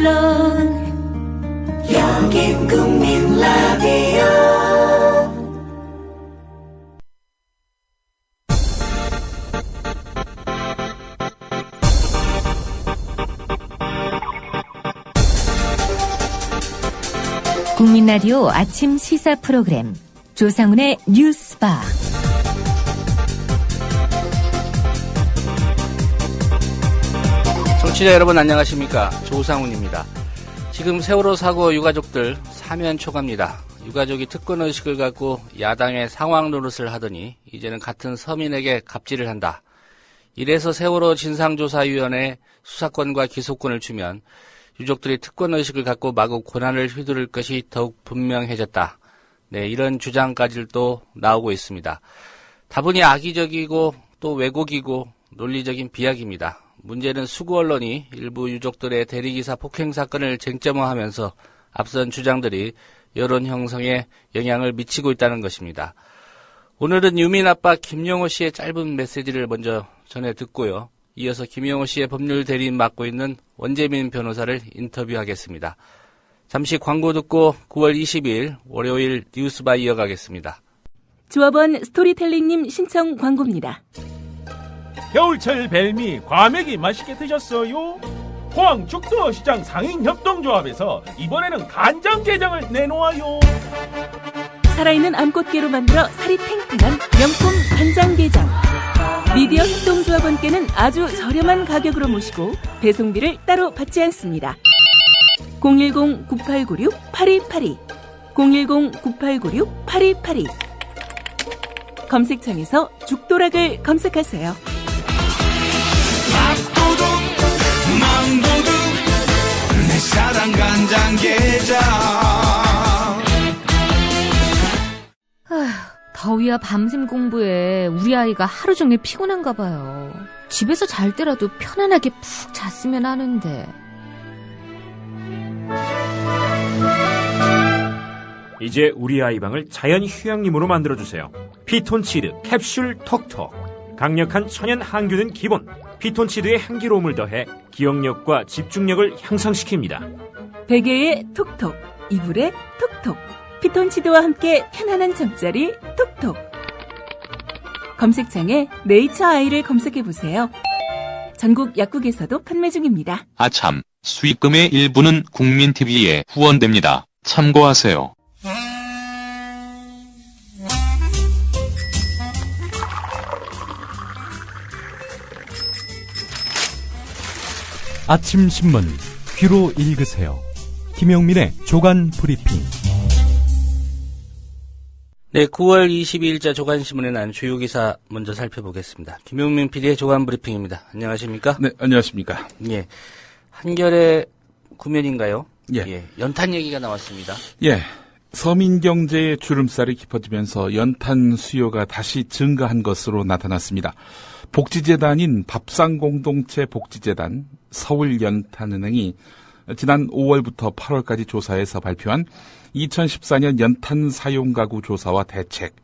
물론 여긴 국민 라디오. 국민 라디오 아침 시사 프로그램 조상훈의 뉴스바. 청취자 여러분 안녕하십니까? 조상훈입니다. 지금 세월호 사고 유가족들 사면 초가입니다. 유가족이 특권의식을 갖고 야당의 상황 노릇을 하더니 이제는 같은 서민에게 갑질을 한다. 이래서 세월호 진상조사위원회 수사권과 기소권을 주면 유족들이 특권의식을 갖고 마구 고난을 휘두를 것이 더욱 분명해졌다. 네, 이런 주장까지도 나오고 있습니다. 다분히 악의적이고 또 왜곡이고 논리적인 비약입니다. 문제는 수구 언론이 일부 유족들의 대리기사 폭행 사건을 쟁점화하면서 앞선 주장들이 여론 형성에 영향을 미치고 있다는 것입니다. 오늘은 유민 아빠 김용호 씨의 짧은 메시지를 먼저 전해 듣고요. 이어서 김용호 씨의 법률 대리인 맡고 있는 원재민 변호사를 인터뷰하겠습니다. 잠시 광고 듣고 9월 22일 월요일 뉴스바 이어가겠습니다. 조합원 스토리텔링님 신청 광고입니다. 겨울철 벨미 과메기 맛있게 드셨어요? 포항 죽도시장 상인협동조합에서 이번에는 간장게장을 내놓아요. 살아있는 암꽃게로 만들어 살이 탱탱한 명품 간장게장. 미디어 협동조합원께는 아주 저렴한 가격으로 모시고 배송비를 따로 받지 않습니다. 010-9896-8282 010-9896-8282 검색창에서 죽도락을 검색하세요. 밥도둑 망도둑 내 사랑 간장게장. 더위와 밤샘 공부에 우리 아이가 하루 종일 피곤한가 봐요. 집에서 잘 때라도 편안하게 푹 잤으면 하는데. 이제 우리 아이 방을 자연 휴양림으로 만들어주세요. 피톤치드 캡슐 톡톡. 강력한 천연 항균은 기본. 피톤치드의 향기로움을 더해 기억력과 집중력을 향상시킵니다. 베개에 톡톡, 이불에 톡톡. 피톤치드와 함께 편안한 잠자리 톡톡. 검색창에 네이처 아이를 검색해보세요. 전국 약국에서도 판매 중입니다. 아참, 수익금의 일부는 국민TV에 후원됩니다. 참고하세요. 아침 신문 귀로 읽으세요. 김용민의 조간 브리핑. 네, 9월 22일자 조간신문에 난 주요 기사 먼저 살펴보겠습니다. 김용민 PD의 조간 브리핑입니다. 안녕하십니까? 네, 안녕하십니까? 예, 한겨레 구면인가요? 예. 연탄 얘기가 나왔습니다. 예, 서민 경제의 주름살이 깊어지면서 연탄 수요가 다시 증가한 것으로 나타났습니다. 복지재단인 밥상공동체 복지재단 서울연탄은행이 지난 5월부터 8월까지 조사해서 발표한 2014년 연탄 사용 가구 조사와 대책.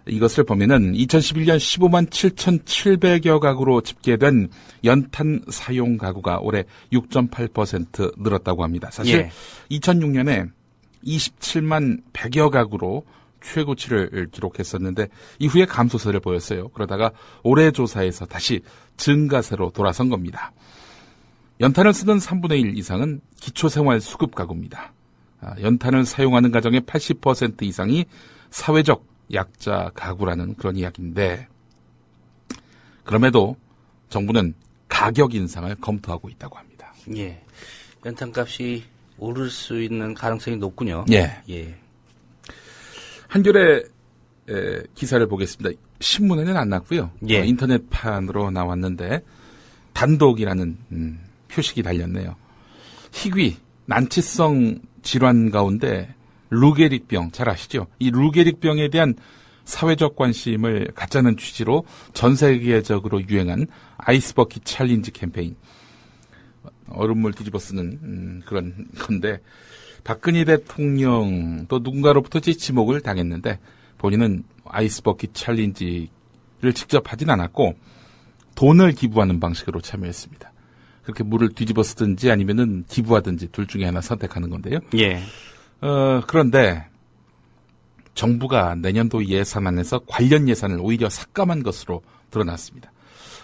이것을 보면은 2011년 15만 7,700여 가구로 집계된 연탄 사용 가구가 올해 6.8% 늘었다고 합니다. 사실 2006년에 27만 100여 가구로 최고치를 기록했었는데 이후에 감소세를 보였어요. 그러다가 올해 조사에서 다시 증가세로 돌아선 겁니다. 연탄을 쓰는 3분의 1 이상은 기초생활 수급 가구입니다. 연탄을 사용하는 가정의 80% 이상이 사회적 약자 가구라는 그런 이야기인데, 그럼에도 정부는 가격 인상을 검토하고 있다고 합니다. 예, 연탄값이 오를 수 있는 가능성이 높군요. 예. 한겨레 기사를 보겠습니다. 신문에는 안 났고요. 인터넷판으로 나왔는데 단독이라는 표식이 달렸네요. 희귀, 난치성 질환 가운데 루게릭병, 잘 아시죠? 이 루게릭병에 대한 사회적 관심을 갖자는 취지로 전 세계적으로 유행한 아이스버킷 챌린지 캠페인. 얼음물 뒤집어 쓰는 그런 건데, 박근혜 대통령 또 누군가로부터 지목을 당했는데 본인은 아이스버킷 챌린지를 직접 하진 않았고 돈을 기부하는 방식으로 참여했습니다. 그렇게 물을 뒤집어 쓰든지 아니면은 기부하든지 둘 중에 하나 선택하는 건데요. 예. 그런데 정부가 내년도 예산안에서 관련 예산을 오히려 삭감한 것으로 드러났습니다.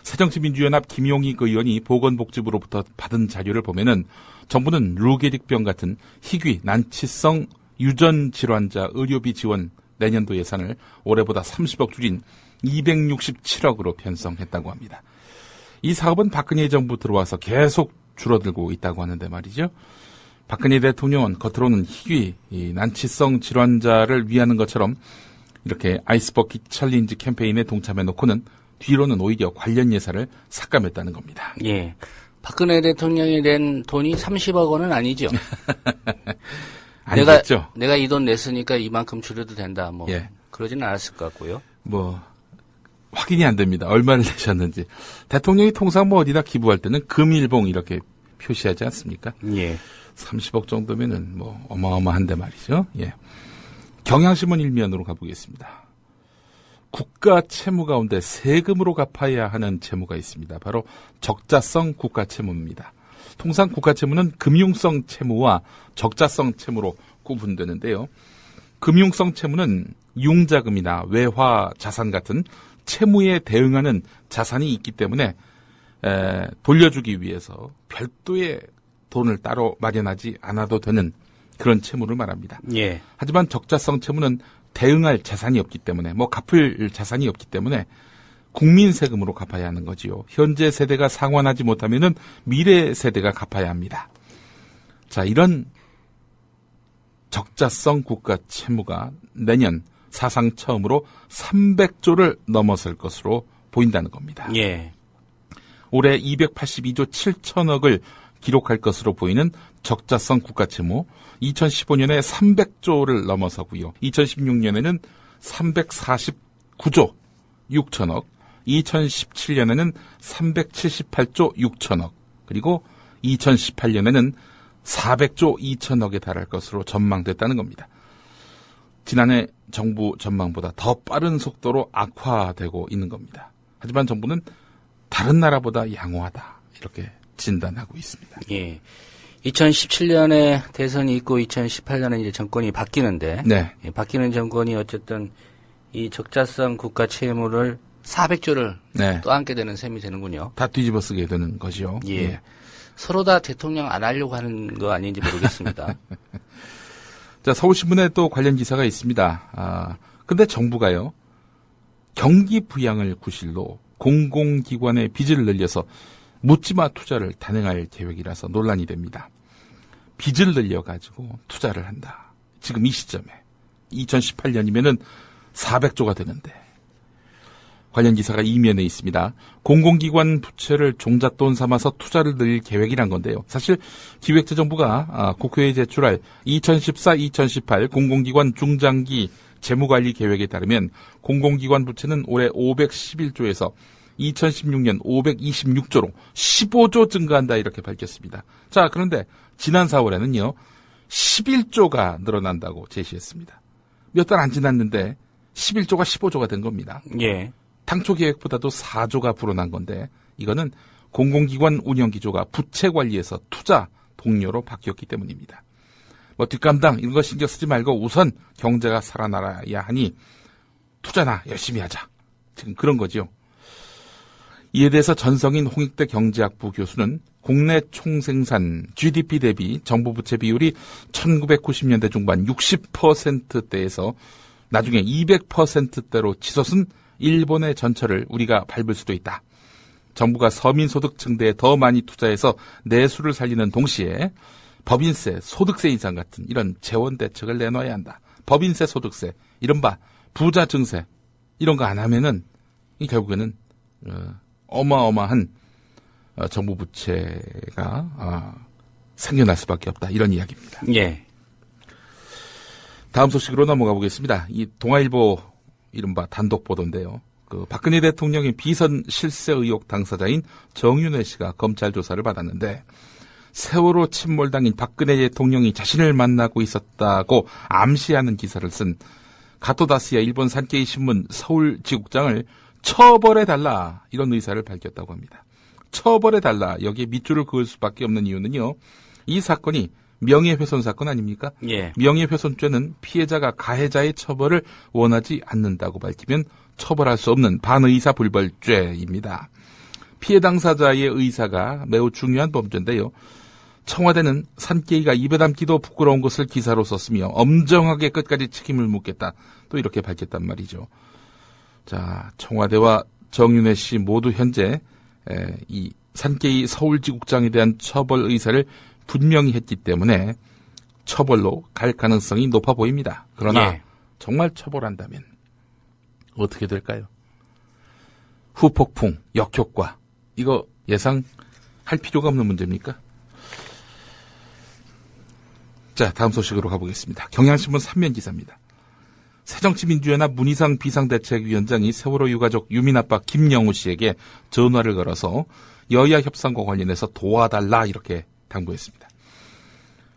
새정치민주연합 김용익 의원이 보건복지부로부터 받은 자료를 보면은 정부는 루게릭병 같은 희귀 난치성 유전 질환자 의료비 지원 내년도 예산을 올해보다 30억 줄인 267억으로 편성했다고 합니다. 이 사업은 박근혜 정부 들어와서 계속 줄어들고 있다고 하는데 말이죠. 박근혜 대통령은 겉으로는 희귀 난치성 질환자를 위하는 것처럼 이렇게 아이스버킷 챌린지 캠페인에 동참해 놓고는 뒤로는 오히려 관련 예산을 삭감했다는 겁니다. 예. 박근혜 대통령이 낸 돈이 30억 원은 아니죠. 아니겠죠. 내가 이 돈 냈으니까 이만큼 줄여도 된다. 뭐 예. 그러지는 않았을 것 같고요. 뭐 확인이 안 됩니다. 얼마를 내셨는지. 대통령이 통상 뭐 어디다 기부할 때는 금일봉 이렇게 표시하지 않습니까? 예. 30억 정도면은 뭐 어마어마한데 말이죠. 예. 경향신문 일면으로 가보겠습니다. 국가 채무 가운데 세금으로 갚아야 하는 채무가 있습니다. 바로 적자성 국가 채무입니다. 통상 국가 채무는 금융성 채무와 적자성 채무로 구분되는데요. 금융성 채무는 융자금이나 외화 자산 같은 채무에 대응하는 자산이 있기 때문에 돌려주기 위해서 별도의 돈을 따로 마련하지 않아도 되는 그런 채무를 말합니다. 예. 하지만 적자성 채무는 대응할 자산이 없기 때문에 갚을 자산이 없기 때문에 국민 세금으로 갚아야 하는 거지요. 현재 세대가 상환하지 못하면은 미래 세대가 갚아야 합니다. 자, 이런 적자성 국가 채무가 내년 사상 처음으로 300조를 넘어설 것으로 보인다는 겁니다. 예. 올해 282조 7천억을 기록할 것으로 보이는 적자성 국가 채무, 2015년에 300조를 넘어서고요. 2016년에는 349조 6천억, 2017년에는 378조 6천억, 그리고 2018년에는 400조 2천억에 달할 것으로 전망됐다는 겁니다. 지난해 정부 전망보다 더 빠른 속도로 악화되고 있는 겁니다. 하지만 정부는 다른 나라보다 양호하다 이렇게 진단하고 있습니다. 예. 2017년에 대선이 있고 2018년에 이제 정권이 바뀌는데, 네. 예, 바뀌는 정권이 어쨌든 이 적자성 국가 채무를 400조를 네. 또 안게 되는 셈이 되는군요. 다 뒤집어 쓰게 되는 거죠. 예. 예. 서로 다 대통령 안 하려고 하는 거 아닌지 모르겠습니다. 자, 서울신문에 또 관련 기사가 있습니다. 근데 정부가요, 경기 부양을 구실로 공공기관의 빚을 늘려서 묻지마 투자를 단행할 계획이라서 논란이 됩니다. 빚을 늘려가지고 투자를 한다. 지금 이 시점에. 2018년이면은 400조가 되는데. 관련 기사가 이면에 있습니다. 공공기관 부채를 종잣돈 삼아서 투자를 늘릴 계획이란 건데요. 사실 기획재정부가 국회에 제출할 2014-2018 공공기관 중장기 재무관리 계획에 따르면 공공기관 부채는 올해 511조에서 2016년 526조로 15조 증가한다 이렇게 밝혔습니다. 자, 그런데 지난 4월에는요. 11조가 늘어난다고 제시했습니다. 몇 달 안 지났는데 11조가 15조가 된 겁니다. 예. 당초 계획보다도 4조가 불어난 건데 이거는 공공기관 운영기조가 부채 관리에서 투자 동료로 바뀌었기 때문입니다. 뭐 뒷감당 이런 거 신경 쓰지 말고 우선 경제가 살아나야 하니 투자나 열심히 하자. 지금 그런 거죠. 이에 대해서 전성인 홍익대 경제학부 교수는 국내 총생산 GDP 대비 정부 부채 비율이 1990년대 중반 60%대에서 나중에 200%대로 치솟은 일본의 전철을 우리가 밟을 수도 있다. 정부가 서민소득 증대에 더 많이 투자해서 내수를 살리는 동시에 법인세, 소득세 인상 같은 이런 재원 대책을 내놔야 한다. 법인세, 소득세, 이른바 부자 증세 이런 거 안 하면은 이 결국에는 어마어마한 정부 부채가 생겨날 수밖에 없다. 이런 이야기입니다. 예. 다음 소식으로 넘어가 보겠습니다. 이 동아일보 이른바 단독 보도인데요. 박근혜 대통령의 비선 실세 의혹 당사자인 정윤회 씨가 검찰 조사를 받았는데 세월호 침몰당인 박근혜 대통령이 자신을 만나고 있었다고 암시하는 기사를 쓴 가토다스야 일본 산케이 신문 서울지국장을 처벌해달라 이런 의사를 밝혔다고 합니다. 처벌해달라 여기에 밑줄을 그을 수밖에 없는 이유는요. 이 사건이 명예훼손 사건 아닙니까? 예. 명예훼손죄는 피해자가 가해자의 처벌을 원하지 않는다고 밝히면 처벌할 수 없는 반의사불벌죄입니다. 피해 당사자의 의사가 매우 중요한 범죄인데요. 청와대는 산깨이가 입에 담기도 부끄러운 것을 기사로 썼으며 엄정하게 끝까지 책임을 묻겠다. 또 이렇게 밝혔단 말이죠. 자, 청와대와 정윤회 씨 모두 현재 이 산깨이 서울지국장에 대한 처벌 의사를 분명히 했기 때문에 처벌로 갈 가능성이 높아 보입니다. 그러나 예. 정말 처벌한다면 어떻게 될까요? 후폭풍, 역효과 이거 예상할 필요가 없는 문제입니까? 자, 다음 소식으로 가보겠습니다. 경향신문 3면 기사입니다. 새정치민주연합 문희상 비상대책위원장이 세월호 유가족 유민아빠 김영우 씨에게 전화를 걸어서 여야 협상과 관련해서 도와달라 이렇게 당부했습니다.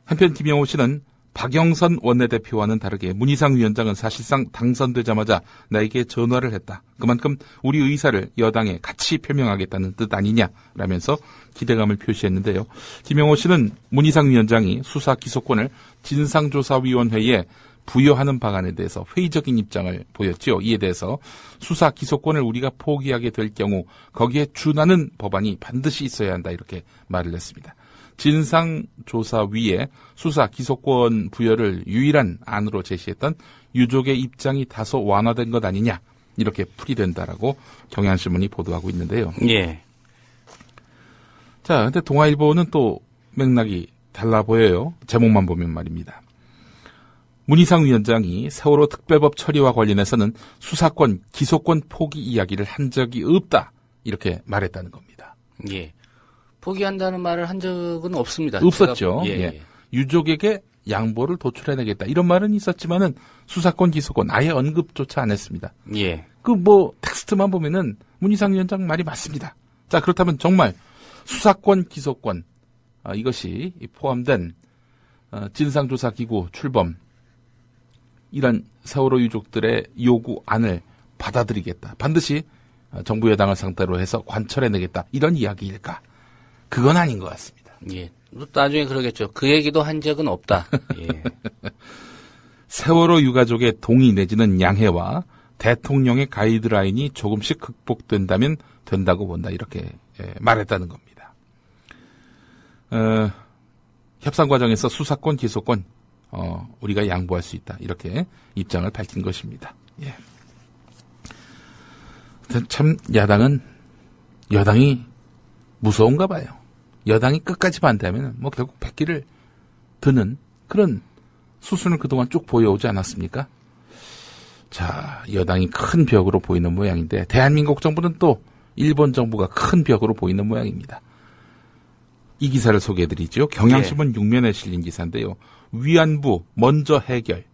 한편 김영우 씨는 박영선 원내대표와는 다르게 문희상 위원장은 사실상 당선되자마자 나에게 전화를 했다. 그만큼 우리 의사를 여당에 같이 표명하겠다는 뜻 아니냐라면서 기대감을 표시했는데요. 김영우 씨는 문희상 위원장이 수사 기소권을 진상조사위원회에 부여하는 방안에 대해서 회의적인 입장을 보였죠. 이에 대해서 수사 기소권을 우리가 포기하게 될 경우 거기에 준하는 법안이 반드시 있어야 한다 이렇게 말을 했습니다. 진상조사위에 수사 기소권 부여를 유일한 안으로 제시했던 유족의 입장이 다소 완화된 것 아니냐 이렇게 풀이된다라고 경향신문이 보도하고 있는데요. 예. 자, 근데 동아일보는 또 맥락이 달라 보여요. 제목만 보면 말입니다. 문희상 위원장이 세월호 특별법 처리와 관련해서는 수사권, 기소권 포기 이야기를 한 적이 없다 이렇게 말했다는 겁니다. 예. 포기한다는 말을 한 적은 없습니다. 없었죠. 예. 예. 유족에게 양보를 도출해내겠다 이런 말은 있었지만은 수사권, 기소권 아예 언급조차 안 했습니다. 예. 그 텍스트만 보면은 문희상 위원장 말이 맞습니다. 자, 그렇다면 정말 수사권, 기소권 이것이 포함된 진상조사기구 출범 이런 세월호 유족들의 요구안을 받아들이겠다. 반드시 정부 여당을 상대로 해서 관철해내겠다. 이런 이야기일까? 그건 아닌 것 같습니다. 예. 나중에 그러겠죠. 그 얘기도 한 적은 없다. 예. 세월호 유가족의 동의 내지는 양해와 대통령의 가이드라인이 조금씩 극복된다면 된다고 본다. 이렇게 말했다는 겁니다. 협상 과정에서 수사권, 기소권 우리가 양보할 수 있다. 이렇게 입장을 밝힌 것입니다. 예. 참 여당이 무서운가 봐요. 여당이 끝까지 반대하면 결국 백기를 드는 그런 수순을 그동안 쭉 보여오지 않았습니까? 자, 여당이 큰 벽으로 보이는 모양인데 대한민국 정부는 또 일본 정부가 큰 벽으로 보이는 모양입니다. 이 기사를 소개해드리죠. 경향신문 6면에 실린 기사인데요. 위안부 먼저 해결.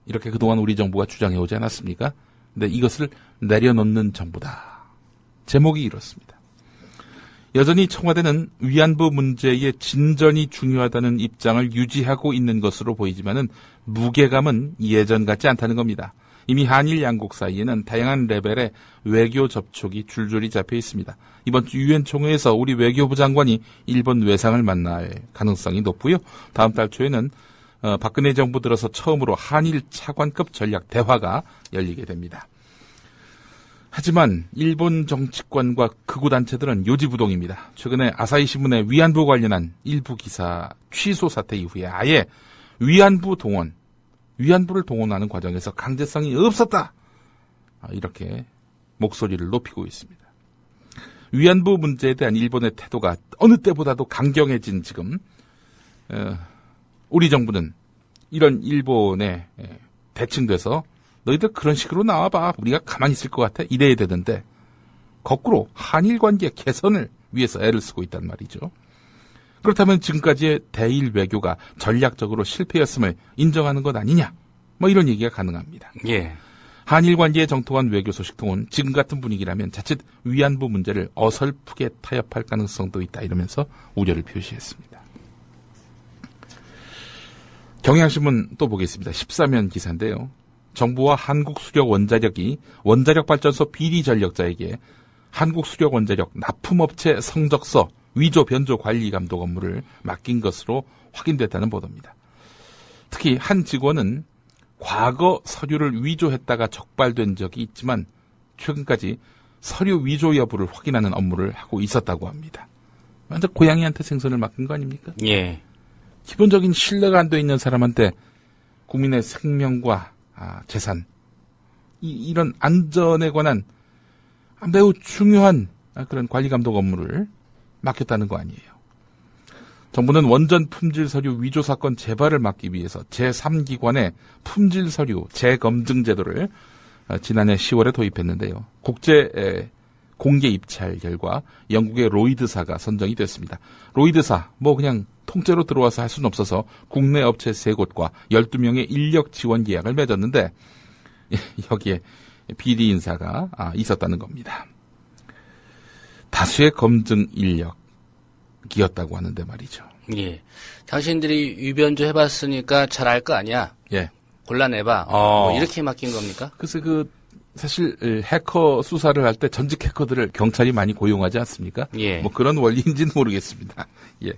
이렇게 그동안 우리 정부가 주장해오지 않았습니까? 근데 이것을 내려놓는 정부다. 제목이 이렇습니다. 여전히 청와대는 위안부 문제의 진전이 중요하다는 입장을 유지하고 있는 것으로 보이지만은 무게감은 예전 같지 않다는 겁니다. 이미 한일 양국 사이에는 다양한 레벨의 외교 접촉이 줄줄이 잡혀 있습니다. 이번 주 유엔 총회에서 우리 외교부 장관이 일본 외상을 만날 가능성이 높고요. 다음 달 초에는 박근혜 정부 들어서 처음으로 한일 차관급 전략 대화가 열리게 됩니다. 하지만 일본 정치권과 극우 단체들은 요지부동입니다. 최근에 아사히 신문의 위안부 관련한 일부 기사 취소 사태 이후에 아예 위안부를 동원하는 과정에서 강제성이 없었다. 이렇게 목소리를 높이고 있습니다. 위안부 문제에 대한 일본의 태도가 어느 때보다도 강경해진 지금 우리 정부는 이런 일본에 대칭돼서 너희들 그런 식으로 나와봐. 우리가 가만히 있을 것 같아. 이래야 되는데 거꾸로 한일 관계 개선을 위해서 애를 쓰고 있단 말이죠. 그렇다면 지금까지의 대일 외교가 전략적으로 실패였음을 인정하는 것 아니냐? 이런 얘기가 가능합니다. 예. 한일 관계에 정통한 외교 소식통은 지금 같은 분위기라면 자칫 위안부 문제를 어설프게 타협할 가능성도 있다. 이러면서 우려를 표시했습니다. 경향신문 또 보겠습니다. 14면 기사인데요. 정부와 한국수력 원자력이 원자력 발전소 비리 전력자에게 한국수력원자력 납품업체 성적서 위조 변조 관리 감독 업무를 맡긴 것으로 확인됐다는 보도입니다. 특히 한 직원은 과거 서류를 위조했다가 적발된 적이 있지만 최근까지 서류 위조 여부를 확인하는 업무를 하고 있었다고 합니다. 완전 고양이한테 생선을 맡긴 거 아닙니까? 예. 기본적인 신뢰가 안 돼 있는 사람한테 국민의 생명과 재산, 이런 안전에 관한 매우 중요한 그런 관리 감독 업무를 맡겼다는 거 아니에요. 정부는 원전 품질 서류 위조 사건 재발을 막기 위해서 제3기관의 품질 서류 재검증 제도를 지난해 10월에 도입했는데요. 국제 공개 입찰 결과 영국의 로이드사가 선정이 됐습니다. 로이드사, 그냥 통째로 들어와서 할 수는 없어서 국내 업체 3곳과 12명의 인력 지원 계약을 맺었는데 여기에 비리 인사가 있었다는 겁니다. 다수의 검증 인력이었다고 하는데 말이죠. 예. 당신들이 위변조 해봤으니까 잘 알 거 아니야? 예. 골라내봐. 이렇게 맡긴 겁니까? 그래서 사실 해커 수사를 할 때 전직 해커들을 경찰이 많이 고용하지 않습니까? 예. 그런 원리인지는 모르겠습니다. 예.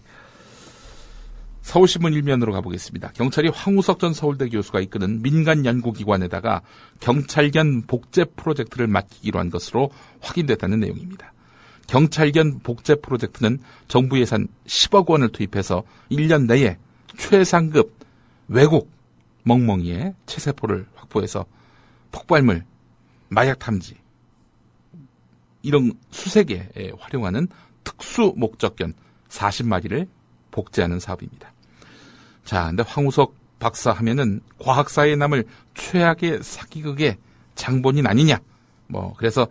서울신문 일면으로 가보겠습니다. 경찰이 황우석 전 서울대 교수가 이끄는 민간 연구기관에다가 경찰견 복제 프로젝트를 맡기기로 한 것으로 확인됐다는 내용입니다. 경찰견 복제 프로젝트는 정부 예산 10억 원을 투입해서 1년 내에 최상급 외국 멍멍이의 체세포를 확보해서 폭발물, 마약 탐지, 이런 수색에 활용하는 특수 목적견 40마리를 복제하는 사업입니다. 자, 근데 황우석 박사 하면은 과학사에 남을 최악의 사기극의 장본인 아니냐? 그래서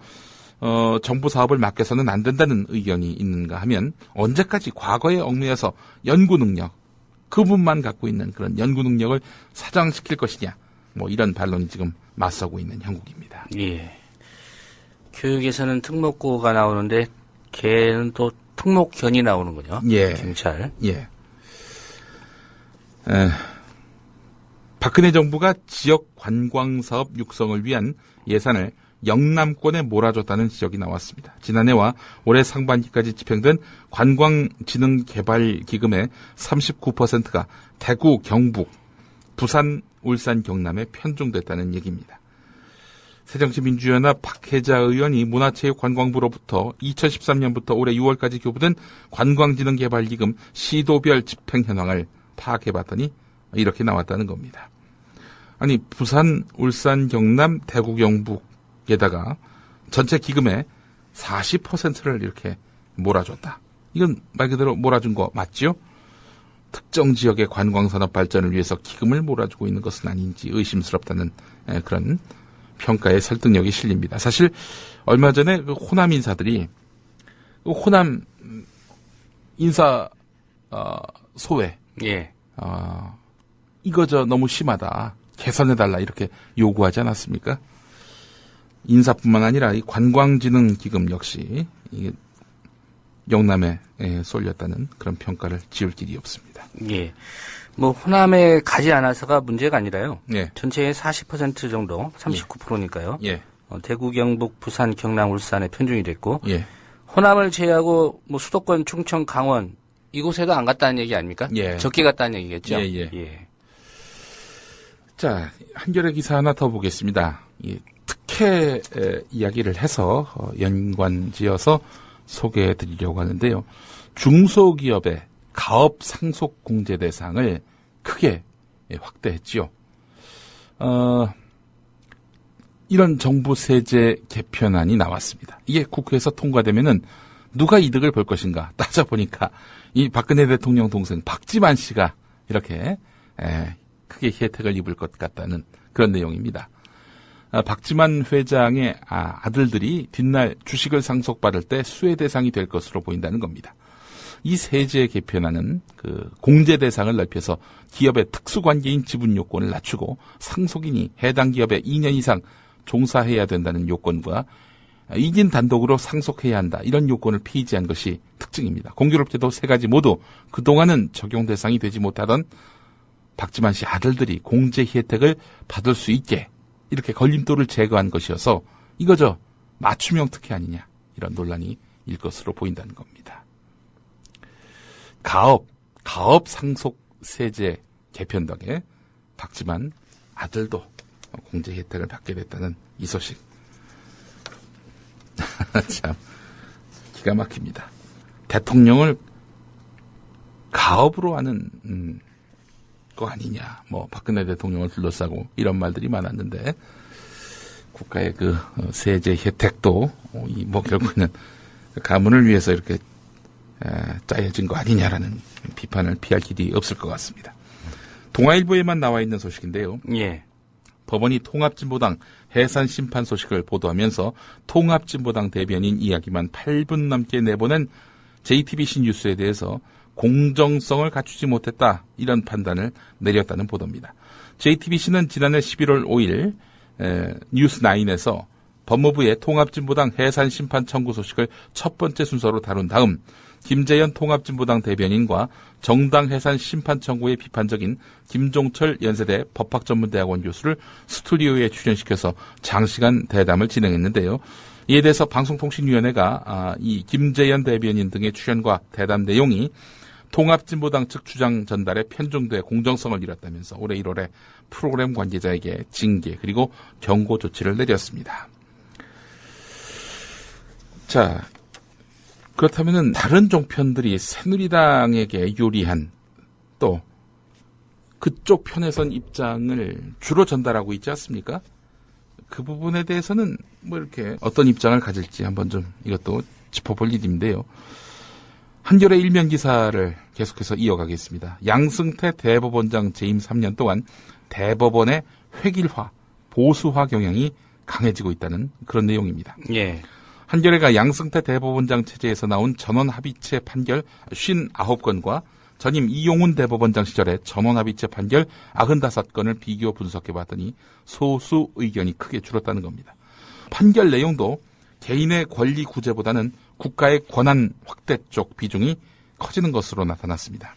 정부 사업을 맡겨서는 안 된다는 의견이 있는가 하면 언제까지 과거에 얽매여서 연구 능력, 그분만 갖고 있는 그런 연구 능력을 사장시킬 것이냐? 이런 반론이 지금 맞서고 있는 형국입니다. 예. 교육에서는 특목고가 나오는데 걔는 또 특목견이 나오는군요. 예. 경찰. 예. 박근혜 정부가 지역 관광사업 육성을 위한 예산을 영남권에 몰아줬다는 지적이 나왔습니다. 지난해와 올해 상반기까지 집행된 관광진흥개발기금의 39%가 대구, 경북, 부산, 울산, 경남에 편중됐다는 얘기입니다. 새정치민주연합 박혜자 의원이 문화체육관광부로부터 2013년부터 올해 6월까지 교부된 관광진흥개발기금 시도별 집행 현황을 파악해봤더니 이렇게 나왔다는 겁니다. 아니, 부산, 울산, 경남, 대구, 경북에다가 전체 기금의 40%를 이렇게 몰아줬다. 이건 말 그대로 몰아준 거 맞죠? 특정 지역의 관광산업 발전을 위해서 기금을 몰아주고 있는 것은 아닌지 의심스럽다는 그런 평가에 설득력이 실립니다. 사실 얼마 전에 그 호남 인사들이 호남 인사 소외, 예, 이거 너무 심하다, 개선해달라 이렇게 요구하지 않았습니까? 인사뿐만 아니라 이 관광진흥기금 역시 이게 영남에 쏠렸다는 그런 평가를 지울 길이 없습니다. 예. 호남에 가지 않아서가 문제가 아니라요. 예. 전체의 40% 정도, 39%니까요. 예. 대구, 경북, 부산, 경남, 울산에 편중이 됐고, 예. 호남을 제외하고 수도권, 충청, 강원 이곳에도 안 갔다는 얘기 아닙니까? 예. 적게 갔다는 얘기겠죠. 예. 자, 한겨레 기사 하나 더 보겠습니다. 특혜 이야기를 해서 연관지어서 소개해드리려고 하는데요. 중소기업의 가업 상속 공제 대상을 크게 확대했지요. 이런 정부 세제 개편안이 나왔습니다. 이게 국회에서 통과되면은 누가 이득을 볼 것인가 따져보니까 이 박근혜 대통령 동생 박지만 씨가 이렇게 크게 혜택을 입을 것 같다는 그런 내용입니다. 박지만 회장의 아들들이 뒷날 주식을 상속받을 때 수혜 대상이 될 것으로 보인다는 겁니다. 이 세제 개편안은 그 공제 대상을 넓혀서 기업의 특수관계인 지분 요건을 낮추고 상속인이 해당 기업에 2년 이상 종사해야 된다는 요건과 이긴 단독으로 상속해야 한다, 이런 요건을 폐지한 것이 특징입니다. 공교롭게도 세 가지 모두 그동안은 적용 대상이 되지 못하던 박지만 씨 아들들이 공제 혜택을 받을 수 있게 이렇게 걸림돌을 제거한 것이어서 이거죠, 맞춤형 특혜 아니냐, 이런 논란이 일 것으로 보인다는 겁니다. 가업 상속세제 개편 덕에 박지만 아들도 공제 혜택을 받게 됐다는 이 소식. 참 기가 막힙니다. 대통령을 가업으로 하는 거 아니냐. 뭐 박근혜 대통령을 둘러싸고 이런 말들이 많았는데 국가의 그 세제 혜택도 뭐 결국에는 가문을 위해서 이렇게 짜여진 거 아니냐라는 비판을 피할 길이 없을 것 같습니다. 동아일보에만 나와 있는 소식인데요. 예. 법원이 통합진보당 해산 심판 소식을 보도하면서 통합진보당 대변인 이야기만 8분 넘게 내보낸 JTBC 뉴스에 대해서 공정성을 갖추지 못했다, 이런 판단을 내렸다는 보도입니다. JTBC는 지난해 11월 5일 뉴스9에서 법무부의 통합진보당 해산 심판 청구 소식을 첫 번째 순서로 다룬 다음 김재현 통합진보당 대변인과 정당 해산 심판 청구에 비판적인 김종철 연세대 법학전문대학원 교수를 스튜디오에 출연시켜서 장시간 대담을 진행했는데요. 이에 대해서 방송통신위원회가 이 김재현 대변인 등의 출연과 대담 내용이 통합진보당 측 주장 전달에 편중돼 공정성을 잃었다면서 올해 1월에 프로그램 관계자에게 징계 그리고 경고 조치를 내렸습니다. 자, 그렇다면은 다른 종편들이 새누리당에게 유리한 또 그쪽 편에선 입장을 주로 전달하고 있지 않습니까? 그 부분에 대해서는 뭐 이렇게 어떤 입장을 가질지 한번 좀 이것도 짚어볼 일인데요. 한겨레 일면 기사를 계속해서 이어가겠습니다. 양승태 대법원장 재임 3년 동안 대법원의 획일화, 보수화 경향이 강해지고 있다는 그런 내용입니다. 예. 한겨레가 양승태 대법원장 체제에서 나온 전원합의체 판결 59건과 전임 이용훈 대법원장 시절의 전원합의체 판결 95건을 비교 분석해봤더니 소수 의견이 크게 줄었다는 겁니다. 판결 내용도 개인의 권리 구제보다는 국가의 권한 확대 쪽 비중이 커지는 것으로 나타났습니다.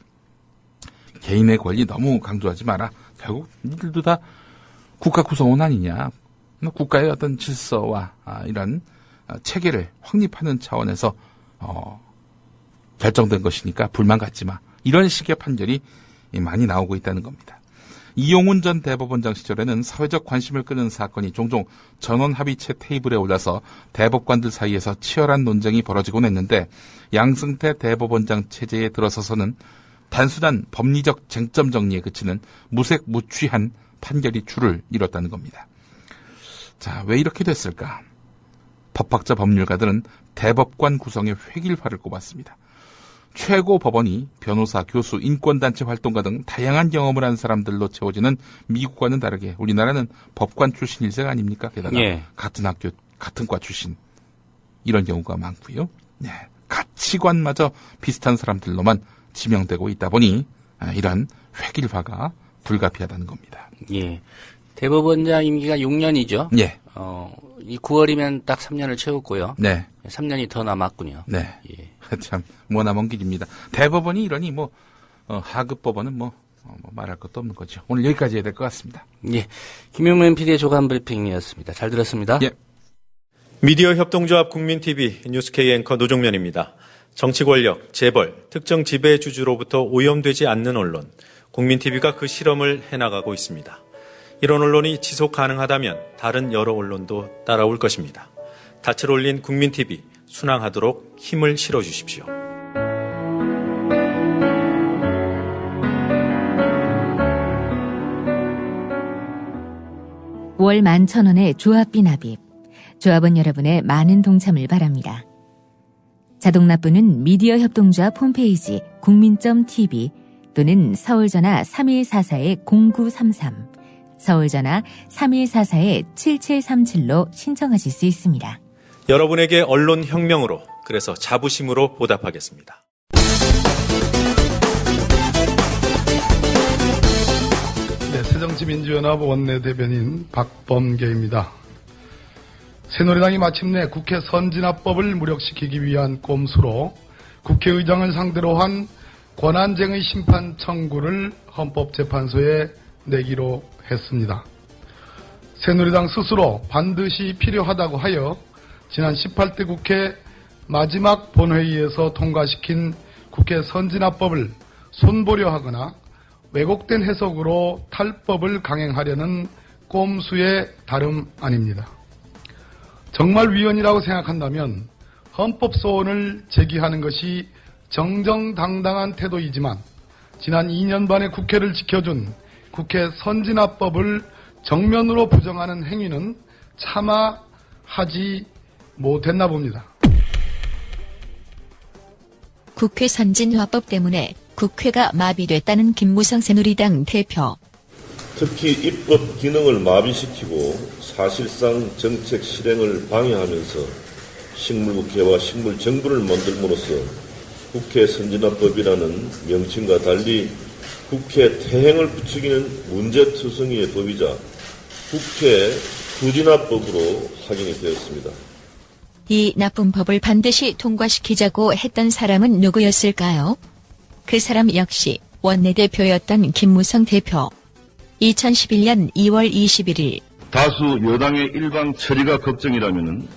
개인의 권리 너무 강조하지 마라. 결국 니들도 다 국가 구성원 아니냐. 국가의 어떤 질서와 이런 체계를 확립하는 차원에서 결정된 것이니까 불만 갖지 마. 이런 식의 판결이 많이 나오고 있다는 겁니다. 이용훈 전 대법원장 시절에는 사회적 관심을 끄는 사건이 종종 전원합의체 테이블에 올라서 대법관들 사이에서 치열한 논쟁이 벌어지곤 했는데 양승태 대법원장 체제에 들어서서는 단순한 법리적 쟁점 정리에 그치는 무색무취한 판결이 줄을 이뤘다는 겁니다. 자, 왜 이렇게 됐을까? 법학자 법률가들은 대법관 구성의 획일화를 꼽았습니다. 최고 법원이 변호사, 교수, 인권단체 활동가 등 다양한 경험을 한 사람들로 채워지는 미국과는 다르게 우리나라는 법관 출신 일색 아닙니까? 게다가 예. 같은 학교, 같은 과 출신 이런 경우가 많고요. 네. 가치관마저 비슷한 사람들로만 지명되고 있다 보니 이런 획일화가 불가피하다는 겁니다. 예. 대법원장 임기가 6년이죠. 예. 이 9월이면 딱 3년을 채웠고요. 네. 3년이 더 남았군요. 네. 예. 참 머나먼 길입니다. 대법원이 이러니 하급 법원은 말할 것도 없는 거죠. 오늘 여기까지 해야 될 것 같습니다. 예. 김용민 PD의 조간 브리핑이었습니다. 잘 들었습니다. 예. 미디어 협동조합 국민TV 뉴스K 앵커 노종면입니다. 정치 권력, 재벌, 특정 지배주주로부터 오염되지 않는 언론, 국민TV가 그 실험을 해나가고 있습니다. 이런 언론이 지속 가능하다면 다른 여러 언론도 따라올 것입니다. 닻을 올린 국민TV, 순항하도록 힘을 실어주십시오. 월 11,000원의 조합비 납입. 조합원 여러분의 많은 동참을 바랍니다. 자동납부는 미디어 협동조합 홈페이지 국민.tv 또는 서울전화 3144-0933, 서울전화 3144-7737로 신청하실 수 있습니다. 여러분에게 언론 혁명으로, 그래서 자부심으로 보답하겠습니다. 네, 새정치민주연합 원내대변인 박범계입니다. 새누리당이 마침내 국회 선진화법을 무력시키기 위한 꼼수로 국회의장을 상대로 한 권한쟁의 심판 청구를 헌법재판소에 내기로 했습니다. 새누리당 스스로 반드시 필요하다고 하여 지난 18대 국회 마지막 본회의에서 통과시킨 국회 선진화법을 손보려 하거나 왜곡된 해석으로 탈법을 강행하려는 꼼수의 다름 아닙니다. 정말 위헌이라고 생각한다면 헌법소원을 제기하는 것이 정정당당한 태도이지만 지난 2년 반의 국회를 지켜준 국회 선진화법을 정면으로 부정하는 행위는 차마 하지 못했나 봅니다. 국회 선진화법 때문에 국회가 마비됐다는 김무성 새누리당 대표. 특히 입법 기능을 마비시키고 사실상 정책 실행을 방해하면서 식물국회와 식물정부를 만들므로써 국회 선진화법이라는 명칭과 달리 국회 태행을 부추기는 문제투성이의 법이자 국회 부진화법으로 확인이 되었습니다. 이 나쁜 법을 반드시 통과시키자고 했던 사람은 누구였을까요? 그 사람 역시 원내대표였던 김무성 대표. 2011년 2월 21일 다수 여당의 일방 처리가 걱정이라면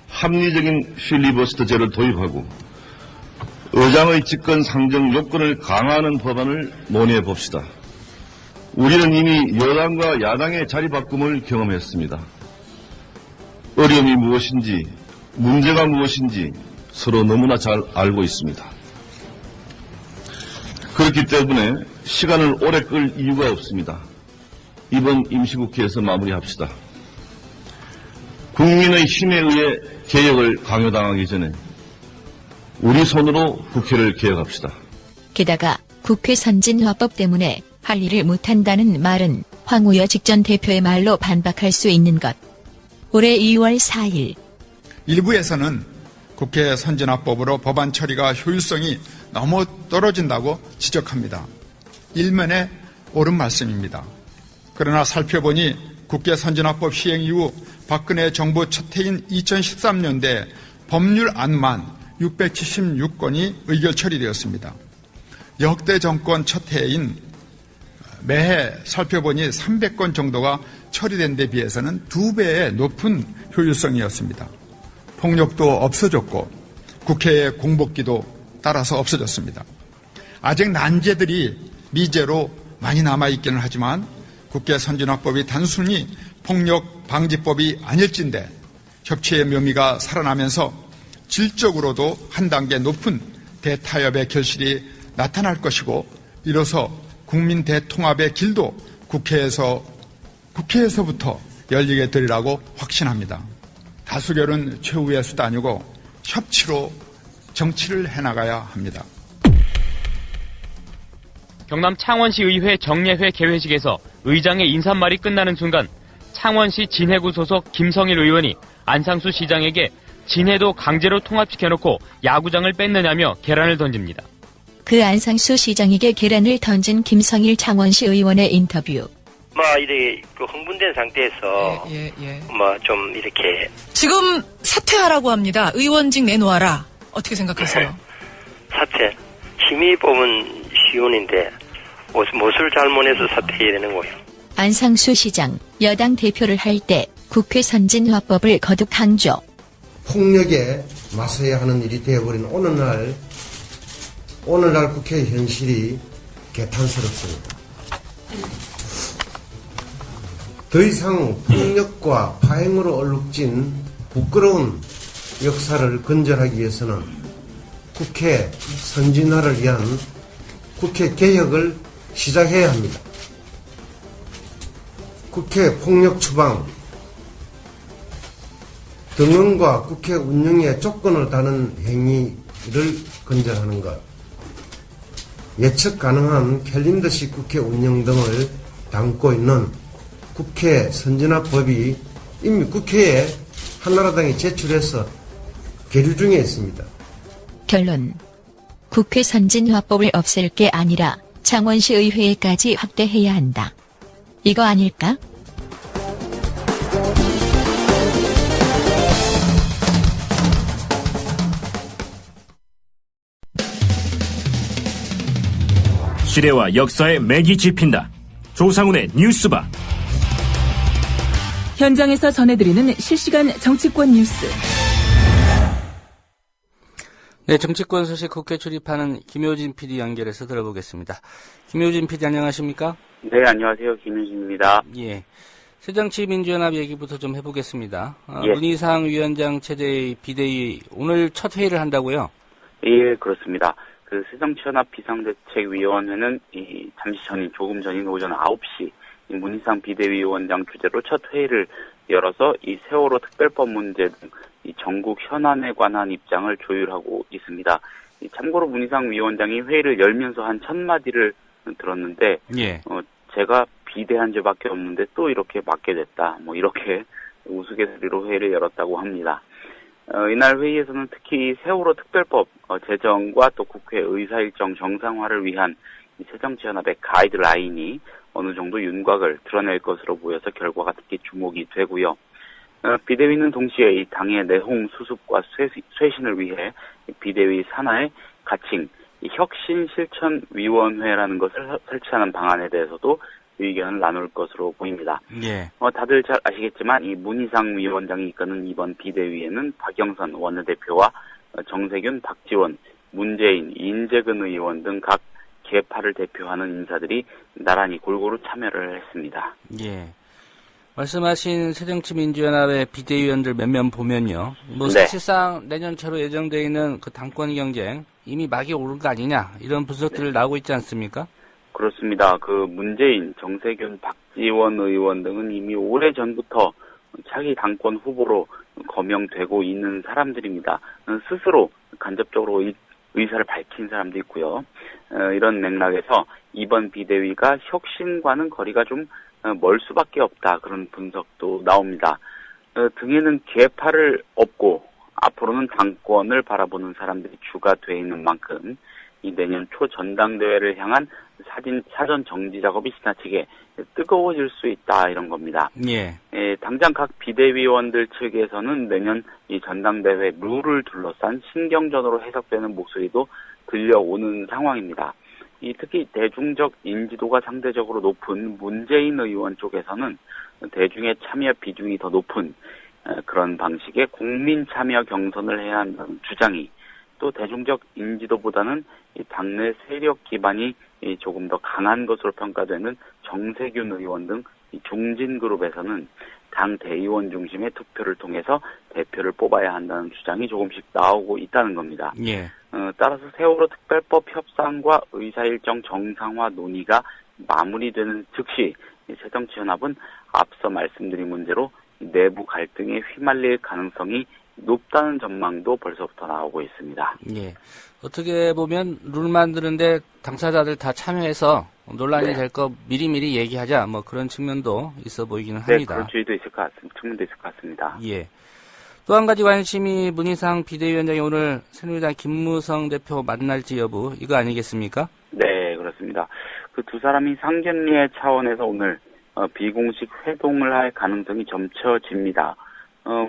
합리적인 필리버스터제를 도입하고 의장의 직권 상정 요건을 강화하는 법안을 논의해 봅시다. 우리는 이미 여당과 야당의 자리바꿈을 경험했습니다. 어려움이 무엇인지, 문제가 무엇인지 서로 너무나 잘 알고 있습니다. 그렇기 때문에 시간을 오래 끌 이유가 없습니다. 이번 임시국회에서 마무리합시다. 국민의 힘에 의해 개혁을 강요당하기 전에 우리 손으로 국회를 개혁합시다. 게다가 국회 선진화법 때문에 할 일을 못한다는 말은 황우여 직전 대표의 말로 반박할 수 있는 것. 올해 2월 4일 일부에서는 국회 선진화법으로 법안 처리가 효율성이 너무 떨어진다고 지적합니다. 일면에 옳은 말씀입니다. 그러나 살펴보니 국회 선진화법 시행 이후 박근혜 정부 첫 해인 2013년대 법률안만 676건이 의결 처리되었습니다. 역대 정권 첫 해인 매해 살펴보니 300건 정도가 처리된 데 비해서는 2배의 높은 효율성이었습니다. 폭력도 없어졌고 국회의 공복기도 따라서 없어졌습니다. 아직 난제들이 미제로 많이 남아있기는 하지만 국회 선진화법이 단순히 폭력 방지법이 아닐진데 협치의 묘미가 살아나면서 질적으로도 한 단계 높은 대타협의 결실이 나타날 것이고 이로써 국민 대통합의 길도 국회에서부터 열리게 되리라고 확신합니다. 다수결은 최후의 수단이고 협치로 정치를 해나가야 합니다. 경남 창원시 의회 정례회 개회식에서 의장의 인사말이 끝나는 순간 창원시 진해구 소속 김성일 의원이 안상수 시장에게 진해도 강제로 통합시켜놓고 야구장을 뺐느냐며 계란을 던집니다. 그 안상수 시장에게 계란을 던진 김성일 창원시 의원의 인터뷰. 이렇게 흥분된 상태에서 좀 이렇게 지금 사퇴하라고 합니다. 의원직 내놓아라. 어떻게 생각하세요? 사퇴. 힘이 뽑은 시온인데 무엇을 잘못해서 사퇴해야 되는 거예요? 안상수 시장 여당 대표를 할 때 국회 선진화법을 거듭 강조. 폭력에 맞서야 하는 일이 되어버린 오늘날 국회 현실이 개탄스럽습니다. 더 이상 폭력과 파행으로 얼룩진 부끄러운 역사를 건절하기 위해서는 국회 선진화를 위한 국회 개혁을 시작해야 합니다. 국회 폭력 추방, 등원과 국회 운영에 조건을 다는 행위를 건절하는 것, 예측 가능한 캘린더식 국회 운영 등을 담고 있는 국회 선진화법이 이미 국회에 한나라당이 제출해서 계류 중에 있습니다. 결론. 국회 선진화법을 없앨 게 아니라 창원시 의회까지 확대해야 한다. 이거 아닐까? 시대와 역사의 맥이 짚힌다. 조상훈의 뉴스바. 현장에서 전해드리는 실시간 정치권 뉴스. 네, 정치권 소식 국회 출입하는 김효진 PD 연결해서 들어보겠습니다. 김효진 PD 안녕하십니까? 네, 안녕하세요. 김효진입니다. 예. 새정치민주연합 얘기부터 좀 해보겠습니다. 예. 문희상 위원장 체제의 비대위 오늘 첫 회의를 한다고요? 예, 그렇습니다. 그 새정치연합 비상대책위원회는 잠시 전인, 조금 전인 오전 9시 문희상 비대위원장 주재로 첫 회의를 열어서 이 세월호 특별법 문제 등 이 전국 현안에 관한 입장을 조율하고 있습니다. 참고로 문희상 위원장이 회의를 열면서 한 첫 마디를 들었는데, 예. 제가 비대한 죄밖에 없는데 또 이렇게 맡게 됐다. 이렇게 우스갯소리로 회의를 열었다고 합니다. 이날 회의에서는 특히 세월호 특별법 제정과 또 국회 의사일정 정상화를 위한 새정치연합의 가이드라인이 어느 정도 윤곽을 드러낼 것으로 보여서 결과가 특히 주목이 되고요. 비대위는 동시에 이 당의 내홍 수습과 쇄신을 위해 비대위 산하에 가칭 혁신실천위원회라는 것을 설치하는 방안에 대해서도 의견을 나눌 것으로 보입니다. 예. 다들 잘 아시겠지만 이 문희상 위원장이 이끄는 이번 비대위에는 박영선 원내대표와 정세균, 박지원, 문재인, 인재근 의원 등 각 계파를 대표하는 인사들이 나란히 골고루 참여를 했습니다. 예. 말씀하신 새정치민주연합의 비대위원들 몇몇 보면요. 네. 사실상 내년 초로 예정되어 있는 그 당권 경쟁 이미 막이 오른 거 아니냐 이런 분석들을 나오고 있지 않습니까? 그렇습니다. 그 문재인, 정세균, 박지원 의원 등은 이미 오래전부터 차기 당권 후보로 거명되고 있는 사람들입니다. 스스로 간접적으로 의사를 밝힌 사람도 있고요. 이런 맥락에서 이번 비대위가 혁신과는 거리가 좀 멀 수밖에 없다. 그런 분석도 나옵니다. 등에는 계파를 업고 앞으로는 당권을 바라보는 사람들이 주가 돼 있는 만큼 이 내년 초 전당대회를 향한 사전 정지 작업이 지나치게 뜨거워질 수 있다 이런 겁니다. 예. 당장 각 비대위원들 측에서는 내년 이 전당대회 룰을 둘러싼 신경전으로 해석되는 목소리도 들려오는 상황입니다. 특히 대중적 인지도가 상대적으로 높은 문재인 의원 쪽에서는 대중의 참여 비중이 더 높은 그런 방식의 국민 참여 경선을 해야 한다는 주장이 또 대중적 인지도보다는 당내 세력 기반이 조금 더 강한 것으로 평가되는 정세균 의원 등 중진 그룹에서는 당 대의원 중심의 투표를 통해서 대표를 뽑아야 한다는 주장이 조금씩 나오고 있다는 겁니다. 예. 따라서 세월호 특별법 협상과 의사일정 정상화 논의가 마무리되는 즉시 새정치연합은 앞서 말씀드린 문제로 내부 갈등에 휘말릴 가능성이 높다는 전망도 벌써부터 나오고 있습니다. 예. 어떻게 보면 룰 만드는데 당사자들 다 참여해서 논란이 될 거 미리미리 얘기하자 그런 측면도 있어 보이기는 합니다. 그런 주의도 있을 것 같습니다. 측면도 있을 것 같습니다. 예. 또 한 가지 관심이 문희상 비대위원장이 오늘 새누리당 김무성 대표 만날지 여부 이거 아니겠습니까? 네, 그렇습니다. 그 두 사람이 상견례 차원에서 오늘 비공식 회동을 할 가능성이 점쳐집니다.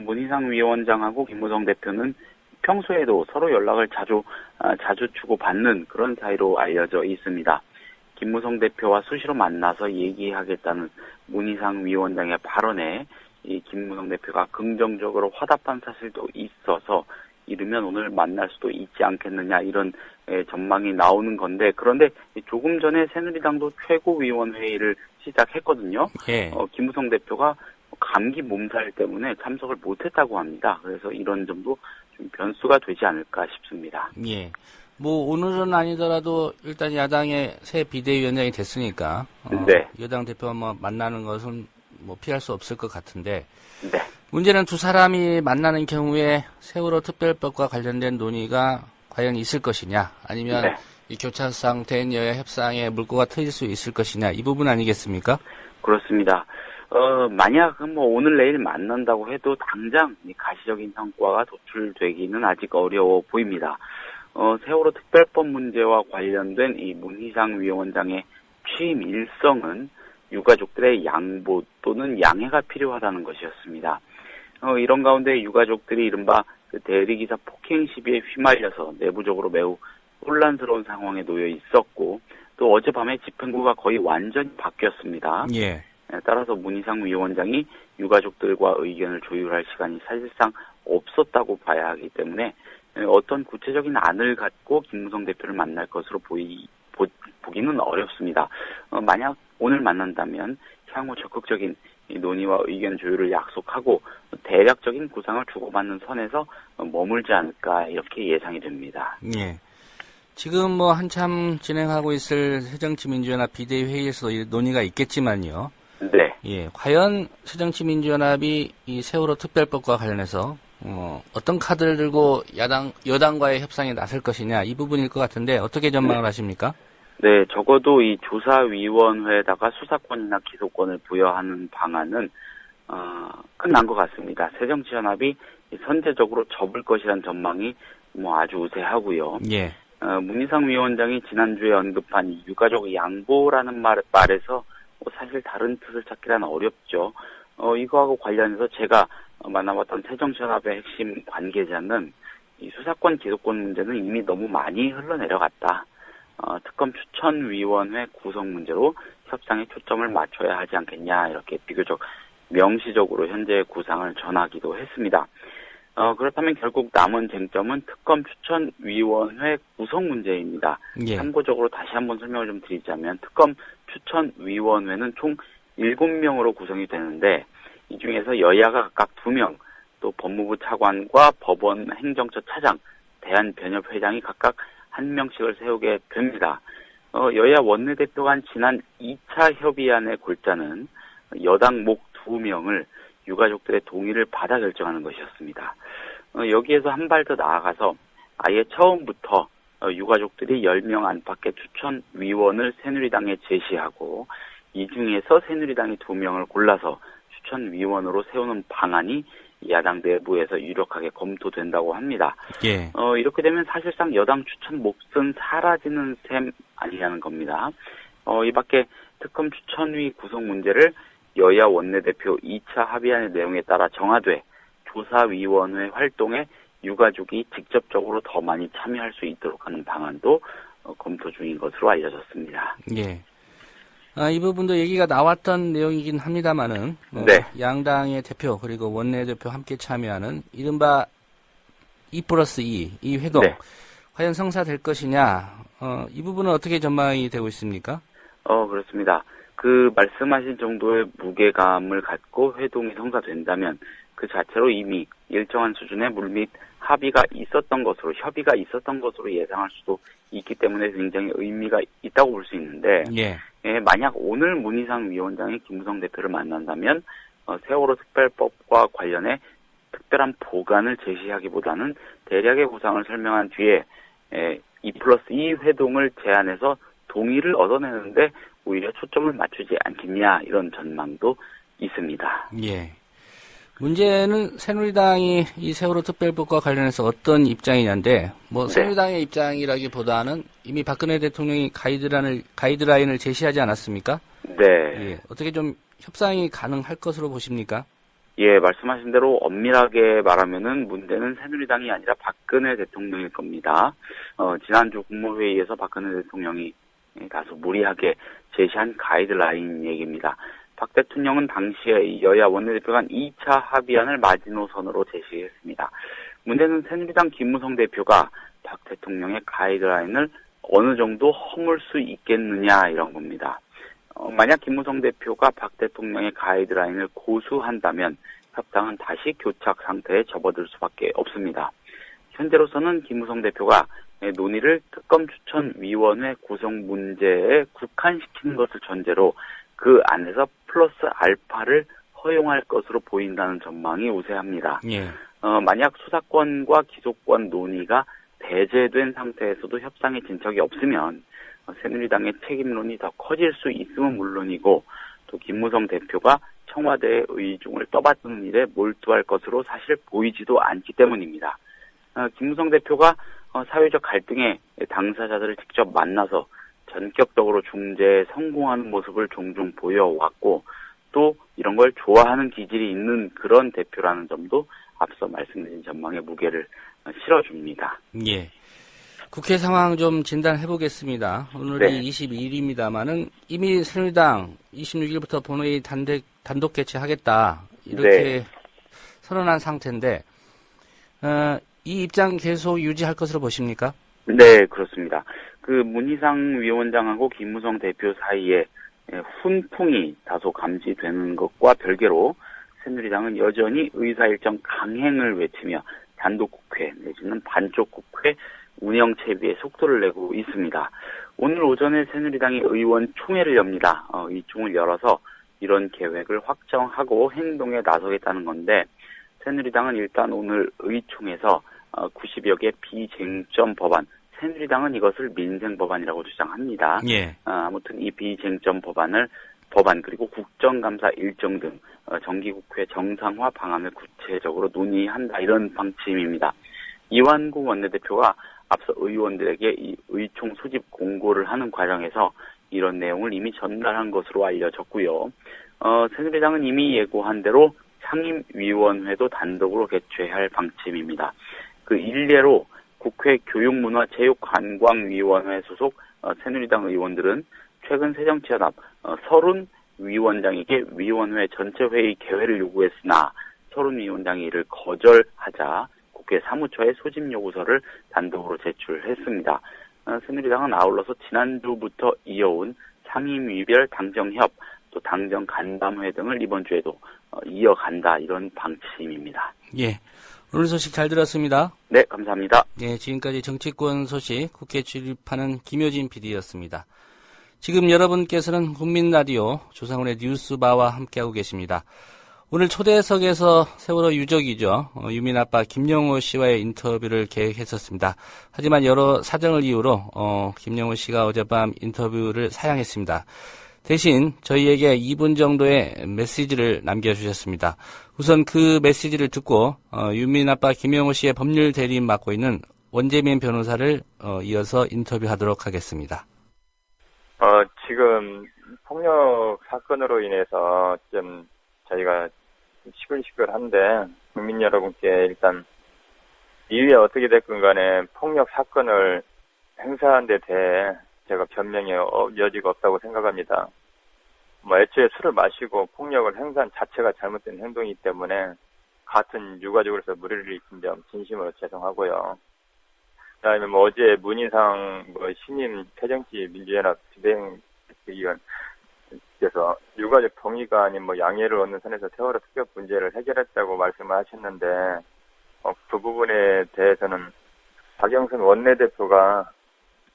문희상 위원장하고 김무성 대표는 평소에도 서로 연락을 자주 주고받는 그런 사이로 알려져 있습니다. 김무성 대표와 수시로 만나서 얘기하겠다는 문희상 위원장의 발언에 이 김무성 대표가 긍정적으로 화답한 사실도 있어서 이르면 오늘 만날 수도 있지 않겠느냐 이런 전망이 나오는 건데 그런데 조금 전에 새누리당도 최고위원회의를 시작했거든요. 예. 김무성 대표가 감기 몸살 때문에 참석을 못했다고 합니다. 그래서 이런 점도 좀 변수가 되지 않을까 싶습니다. 예. 오늘은 아니더라도 일단 야당의 새 비대위원장이 됐으니까 네. 여당 대표와 만나는 것은 피할 수 없을 것 같은데 네. 문제는 두 사람이 만나는 경우에 세월호 특별법과 관련된 논의가 과연 있을 것이냐 아니면 네. 이 교차상 대여야 협상에 물꼬가 트일 수 있을 것이냐 이 부분 아니겠습니까? 그렇습니다. 만약 오늘 내일 만난다고 해도 당장 가시적인 성과가 도출되기는 아직 어려워 보입니다. 세월호 특별법 문제와 관련된 이 문희상 위원장의 취임 일성은 유가족들의 양보 또는 양해가 필요하다는 것이었습니다. 이런 가운데 유가족들이 이른바 대리기사 폭행 시비에 휘말려서 내부적으로 매우 혼란스러운 상황에 놓여 있었고 또 어젯밤에 집행부가 거의 완전히 바뀌었습니다. 예. 따라서 문희상 위원장이 유가족들과 의견을 조율할 시간이 사실상 없었다고 봐야 하기 때문에 어떤 구체적인 안을 갖고 김무성 대표를 만날 것으로 보기는 어렵습니다. 만약 오늘 만난다면 향후 적극적인 논의와 의견 조율을 약속하고 대략적인 구상을 주고받는 선에서 머물지 않을까 이렇게 예상이 됩니다. 예. 지금 뭐 한참 진행하고 있을 새정치민주연합 비대위 회의에서 논의가 있겠지만요. 네. 예. 과연 새정치민주연합이 이 세월호 특별법과 관련해서 어떤 카드를 들고 여당과의 협상에 나설 것이냐 이 부분일 것 같은데 어떻게 전망을 하십니까? 네, 적어도 이 조사위원회에다가 수사권이나 기소권을 부여하는 방안은 끝난 것 같습니다. 새정치연합이 선제적으로 접을 것이라는 전망이 뭐 아주 우세하고요. 예. 문희상 위원장이 지난주에 언급한 이 유가족 양보라는 말에서 사실 다른 뜻을 찾기란 어렵죠. 이거하고 관련해서 제가 만나봤던 새정치연합의 핵심 관계자는 이 수사권 기소권 문제는 이미 너무 많이 흘러내려갔다. 특검 추천위원회 구성 문제로 협상에 초점을 맞춰야 하지 않겠냐 이렇게 비교적 명시적으로 현재의 구상을 전하기도 했습니다. 그렇다면 결국 남은 쟁점은 특검 추천위원회 구성 문제입니다. 예. 참고적으로 다시 한번 설명을 좀 드리자면 특검 추천위원회는 총 7명으로 구성이 되는데 이 중에서 여야가 각각 2명, 또 법무부 차관과 법원 행정처 차장, 대한변협회장이 각각 1명씩을 세우게 됩니다. 여야 원내대표 간 지난 2차 협의안의 골자는 여당 목 2명을 유가족들의 동의를 받아 결정하는 것이었습니다. 여기에서 한 발 더 나아가서 아예 처음부터 유가족들이 10명 안팎의 추천위원을 새누리당에 제시하고 이 중에서 새누리당이 2명을 골라서 추천위원으로 세우는 방안이 야당 내부에서 유력하게 검토된다고 합니다. 예. 이렇게 되면 사실상 여당 추천 몫은 사라지는 셈 아니냐는 겁니다. 이 밖에 특검 추천위 구성 문제를 여야 원내대표 2차 합의안의 내용에 따라 정하되 조사위원회 활동에 유가족이 직접적으로 더 많이 참여할 수 있도록 하는 방안도 검토 중인 것으로 알려졌습니다. 예. 이 부분도 얘기가 나왔던 내용이긴 합니다만은 네. 양당의 대표 그리고 원내대표 함께 참여하는 이른바 2+2 이 회동 네. 과연 성사될 것이냐 이 부분은 어떻게 전망이 되고 있습니까? 그렇습니다. 그 말씀하신 정도의 무게감을 갖고 회동이 성사된다면 그 자체로 이미 일정한 수준의 물밑 협의가 있었던 것으로 예상할 수도 있기 때문에 굉장히 의미가 있다고 볼 수 있는데 예. 만약 오늘 문희상 위원장이 김무성 대표를 만난다면 세월호 특별법과 관련해 특별한 보관을 제시하기보다는 대략의 구상을 설명한 뒤에 2+2 회동을 제안해서 동의를 얻어내는데 오히려 초점을 맞추지 않겠냐 이런 전망도 있습니다. 예. 문제는 새누리당이 이 세월호 특별법과 관련해서 어떤 입장이냐인데 새누리당의 입장이라기보다는 이미 박근혜 대통령이 가이드라인을 제시하지 않았습니까? 네. 예. 어떻게 좀 협상이 가능할 것으로 보십니까? 예, 말씀하신 대로 엄밀하게 말하면은 문제는 새누리당이 아니라 박근혜 대통령일 겁니다. 지난주 국무회의에서 박근혜 대통령이 다소 무리하게 제시한 가이드라인 얘기입니다. 박 대통령은 당시에 여야 원내대표 간 2차 합의안을 마지노선으로 제시했습니다. 문제는 새누리당 김무성 대표가 박 대통령의 가이드라인을 어느 정도 허물 수 있겠느냐 이런 겁니다. 만약 김무성 대표가 박 대통령의 가이드라인을 고수한다면 협상은 다시 교착 상태에 접어들 수밖에 없습니다. 현재로서는 김무성 대표가 논의를 특검 추천위원회 구성 문제에 국한시키는 것을 전제로 그 안에서 플러스 알파를 허용할 것으로 보인다는 전망이 우세합니다. 예. 만약 수사권과 기소권 논의가 배제된 상태에서도 협상에 진척이 없으면 새누리당의 책임론이 더 커질 수 있음은 물론이고 또 김무성 대표가 청와대의 의중을 떠받드는 일에 몰두할 것으로 사실 보이지도 않기 때문입니다. 김무성 대표가 사회적 갈등의 당사자들을 직접 만나서 전격적으로 중재에 성공하는 모습을 종종 보여왔고 또 이런 걸 좋아하는 기질이 있는 그런 대표라는 점도 앞서 말씀드린 전망에 무게를 실어줍니다. 예. 국회 상황 좀 진단해 보겠습니다. 오늘이 네. 22일입니다만은 이미 새누리당 26일부터 본회의 단독 개최하겠다 이렇게 네. 선언한 상태인데 이 입장 계속 유지할 것으로 보십니까? 네, 그렇습니다. 그 문희상 위원장하고 김무성 대표 사이에 훈풍이 다소 감지되는 것과 별개로 새누리당은 여전히 의사일정 강행을 외치며 단독국회 내지는 반쪽국회 운영체비에 속도를 내고 있습니다. 오늘 오전에 새누리당이 의원 총회를 엽니다. 이 총을 열어서 이런 계획을 확정하고 행동에 나서겠다는 건데 새누리당은 일단 오늘 의총에서 90여 개 비쟁점 법안, 새누리당은 이것을 민생법안이라고 주장합니다. 예. 아무튼 이 비쟁점 법안 그리고 국정감사 일정 등 정기국회 정상화 방안을 구체적으로 논의한다 이런 방침입니다. 이완구 원내대표가 앞서 의원들에게 이 의총 소집 공고를 하는 과정에서 이런 내용을 이미 전달한 것으로 알려졌고요. 새누리당은 이미 예고한 대로 상임위원회도 단독으로 개최할 방침입니다. 그 일례로 국회 교육문화체육관광위원회 소속 새누리당 의원들은 최근 새정치연합 서른 위원장에게 위원회 전체 회의 개회를 요구했으나 서른 위원장이 이를 거절하자 국회 사무처에 소집 요구서를 단독으로 제출했습니다. 새누리당은 아울러서 지난주부터 이어온 상임위별 당정협, 또 당정 간담회 등을 이번 주에도 이어간다 이런 방침입니다. 예. 오늘 소식 잘 들었습니다. 네, 감사합니다. 예, 지금까지 정치권 소식 국회 출입하는 김효진 PD였습니다. 지금 여러분께서는 국민라디오 조상훈의 뉴스바와 함께하고 계십니다. 오늘 초대석에서 세월호 유족이죠. 유민 아빠 김영호 씨와의 인터뷰를 계획했었습니다. 하지만 여러 사정을 이유로 김영호 씨가 어젯밤 인터뷰를 사양했습니다. 대신 저희에게 2분 정도의 메시지를 남겨주셨습니다. 우선 그 메시지를 듣고 유민 아빠 김영호 씨의 법률 대리인 맡고 있는 원재민 변호사를 이어서 인터뷰하도록 하겠습니다. 지금 폭력 사건으로 인해서 좀 저희가 시끌시끌한데 국민 여러분께 일단 이후에 어떻게 됐건 간에 폭력 사건을 행사한 데 대해 제가 변명의 여지가 없다고 생각합니다. 애초에 술을 마시고 폭력을 행사한 자체가 잘못된 행동이기 때문에 같은 유가족으로서 무리를 일으킨 점 진심으로 죄송하고요. 그다음에 어제 문희상 신임 새정치 민주연합 비대위원께서 유가족 동의가 아닌 양해를 얻는 선에서 세월호 특별 문제를 해결했다고 말씀을 하셨는데 그 부분에 대해서는 박영선 원내대표가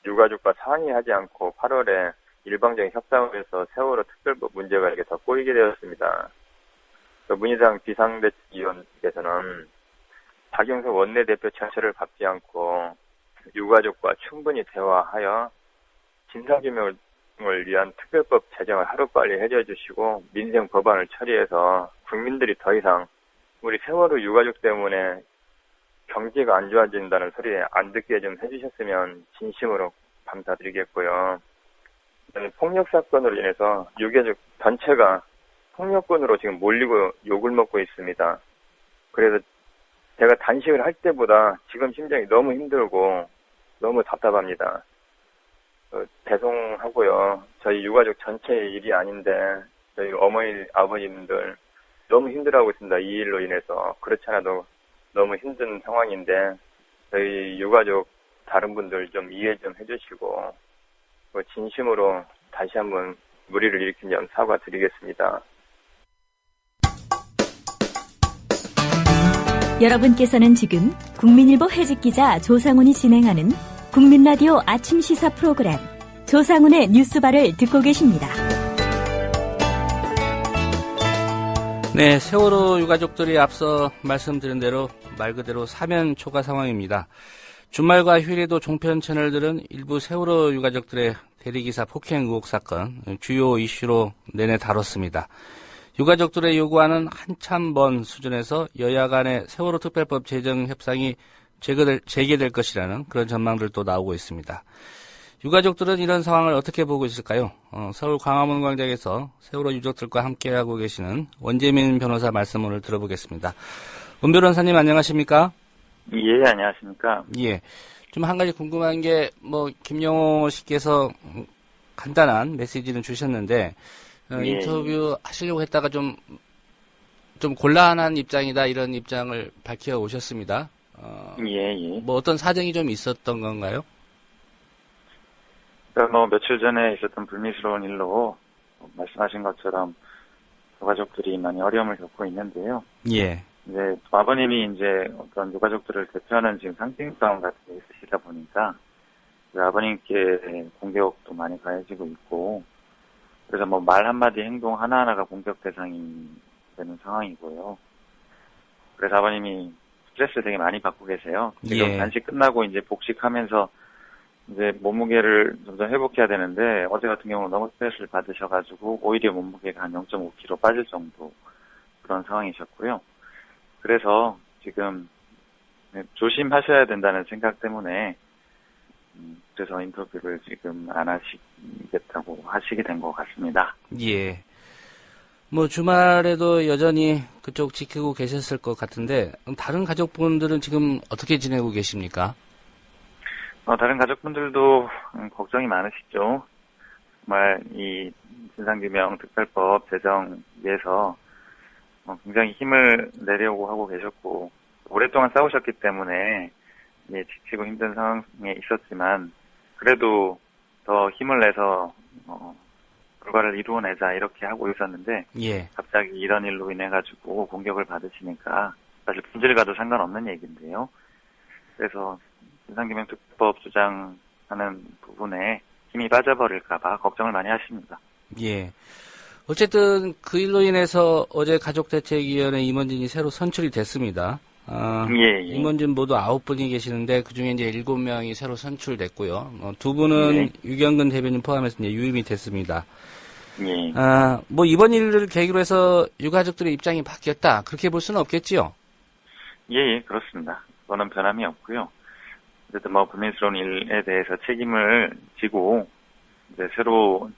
유가족과 상의하지 않고 8월에 일방적인 협상을 해서 세월호 특별법 문제가 이렇게 더 꼬이게 되었습니다. 문희상 비상대책위원께서는 박영선 원내대표 절차를 밟지 않고 유가족과 충분히 대화하여 진상규명을 위한 특별법 제정을 하루빨리 해결해 주시고 민생 법안을 처리해서 국민들이 더 이상 우리 세월호 유가족 때문에 경제가 안 좋아진다는 소리에 안 듣게 좀 해주셨으면 진심으로 감사드리겠고요. 폭력 사건으로 인해서 유가족 전체가 폭력권으로 지금 몰리고 욕을 먹고 있습니다. 그래서 제가 단식을 할 때보다 지금 심정이 너무 힘들고 너무 답답합니다. 죄송하고요. 저희 유가족 전체의 일이 아닌데 저희 어머니, 아버님들 너무 힘들어하고 있습니다. 이 일로 인해서. 그렇지 않아도 너무 힘든 상황인데 저희 유가족 다른 분들 좀 이해 좀 해주시고 진심으로 다시 한번 무리를 일으킨 점 사과드리겠습니다. 여러분께서는 지금 국민일보 해직기자 조상훈이 진행하는 국민라디오 아침 시사 프로그램 조상훈의 뉴스바를 듣고 계십니다. 네, 세월호 유가족들이 앞서 말씀드린 대로 말 그대로 사면 초과 상황입니다. 주말과 휴일에도 종편 채널들은 일부 세월호 유가족들의 대리기사 폭행 의혹 사건 주요 이슈로 내내 다뤘습니다. 유가족들의 요구하는 한참 먼 수준에서 여야 간의 세월호 특별법 제정 협상이 재개될 것이라는 그런 전망들도 나오고 있습니다. 유가족들은 이런 상황을 어떻게 보고 있을까요? 서울 광화문 광장에서 세월호 유족들과 함께하고 계시는 원재민 변호사 말씀 오늘 들어보겠습니다. 원 변호사님 안녕하십니까? 예, 안녕하십니까? 예. 좀 한 가지 궁금한 게, 김영호 씨께서 간단한 메시지는 주셨는데, 예. 인터뷰 하시려고 했다가 좀 곤란한 입장이다, 이런 입장을 밝혀 오셨습니다. 예. 뭐 어떤 사정이 좀 있었던 건가요? 그러니까 뭐 며칠 전에 있었던 불미스러운 일로 말씀하신 것처럼 유가족들이 많이 어려움을 겪고 있는데요. 예. 이제 아버님이 이제 어떤 유가족들을 대표하는 지금 상징성 같은 게 있으시다 보니까 아버님께 공격도 많이 가해지고 있고, 그래서 뭐 말 한마디 행동 하나하나가 공격 대상이 되는 상황이고요. 그래서 아버님이 스트레스 되게 많이 받고 계세요. 지금 예. 단식 끝나고 이제 복식하면서 이제 몸무게를 점점 회복해야 되는데, 어제 같은 경우는 너무 스트레스를 받으셔가지고 오히려 몸무게가 한 0.5kg 빠질 정도 그런 상황이셨고요. 그래서 지금 조심하셔야 된다는 생각 때문에 그래서 인터뷰를 지금 안 하시겠다고 하시게 된 것 같습니다. 예. 뭐 주말에도 여전히 그쪽 지키고 계셨을 것 같은데 다른 가족분들은 지금 어떻게 지내고 계십니까? 다른 가족분들도 걱정이 많으시죠. 정말 이 진상규명 특별법 제정 위해서 굉장히 힘을 내려고 하고 계셨고, 오랫동안 싸우셨기 때문에 지치고 힘든 상황에 있었지만 그래도 더 힘을 내서 결과를 이루어내자 이렇게 하고 있었는데, 예. 갑자기 이런 일로 인해 가지고 공격을 받으시니까 사실 본질과도 상관없는 얘기인데요. 그래서 진상규명 특별법 주장하는 부분에 힘이 빠져버릴까봐 걱정을 많이 하십니다. 예. 어쨌든 그 일로 인해서 어제 가족대책위원회 임원진이 새로 선출이 됐습니다. 예. 임원진 모두 9분이 계시는데 그중에 이제 7명이 새로 선출됐고요. 2분은 유경근 대변인 포함해서 이제 유임이 됐습니다. 예. 뭐 이번 일을 계기로 해서 유가족들의 입장이 바뀌었다, 그렇게 볼 수는 없겠지요? 예, 그렇습니다. 그거는 변함이 없고요. 어쨌든 뭐 불미스러운 일에 대해서 책임을 지고 이제 새로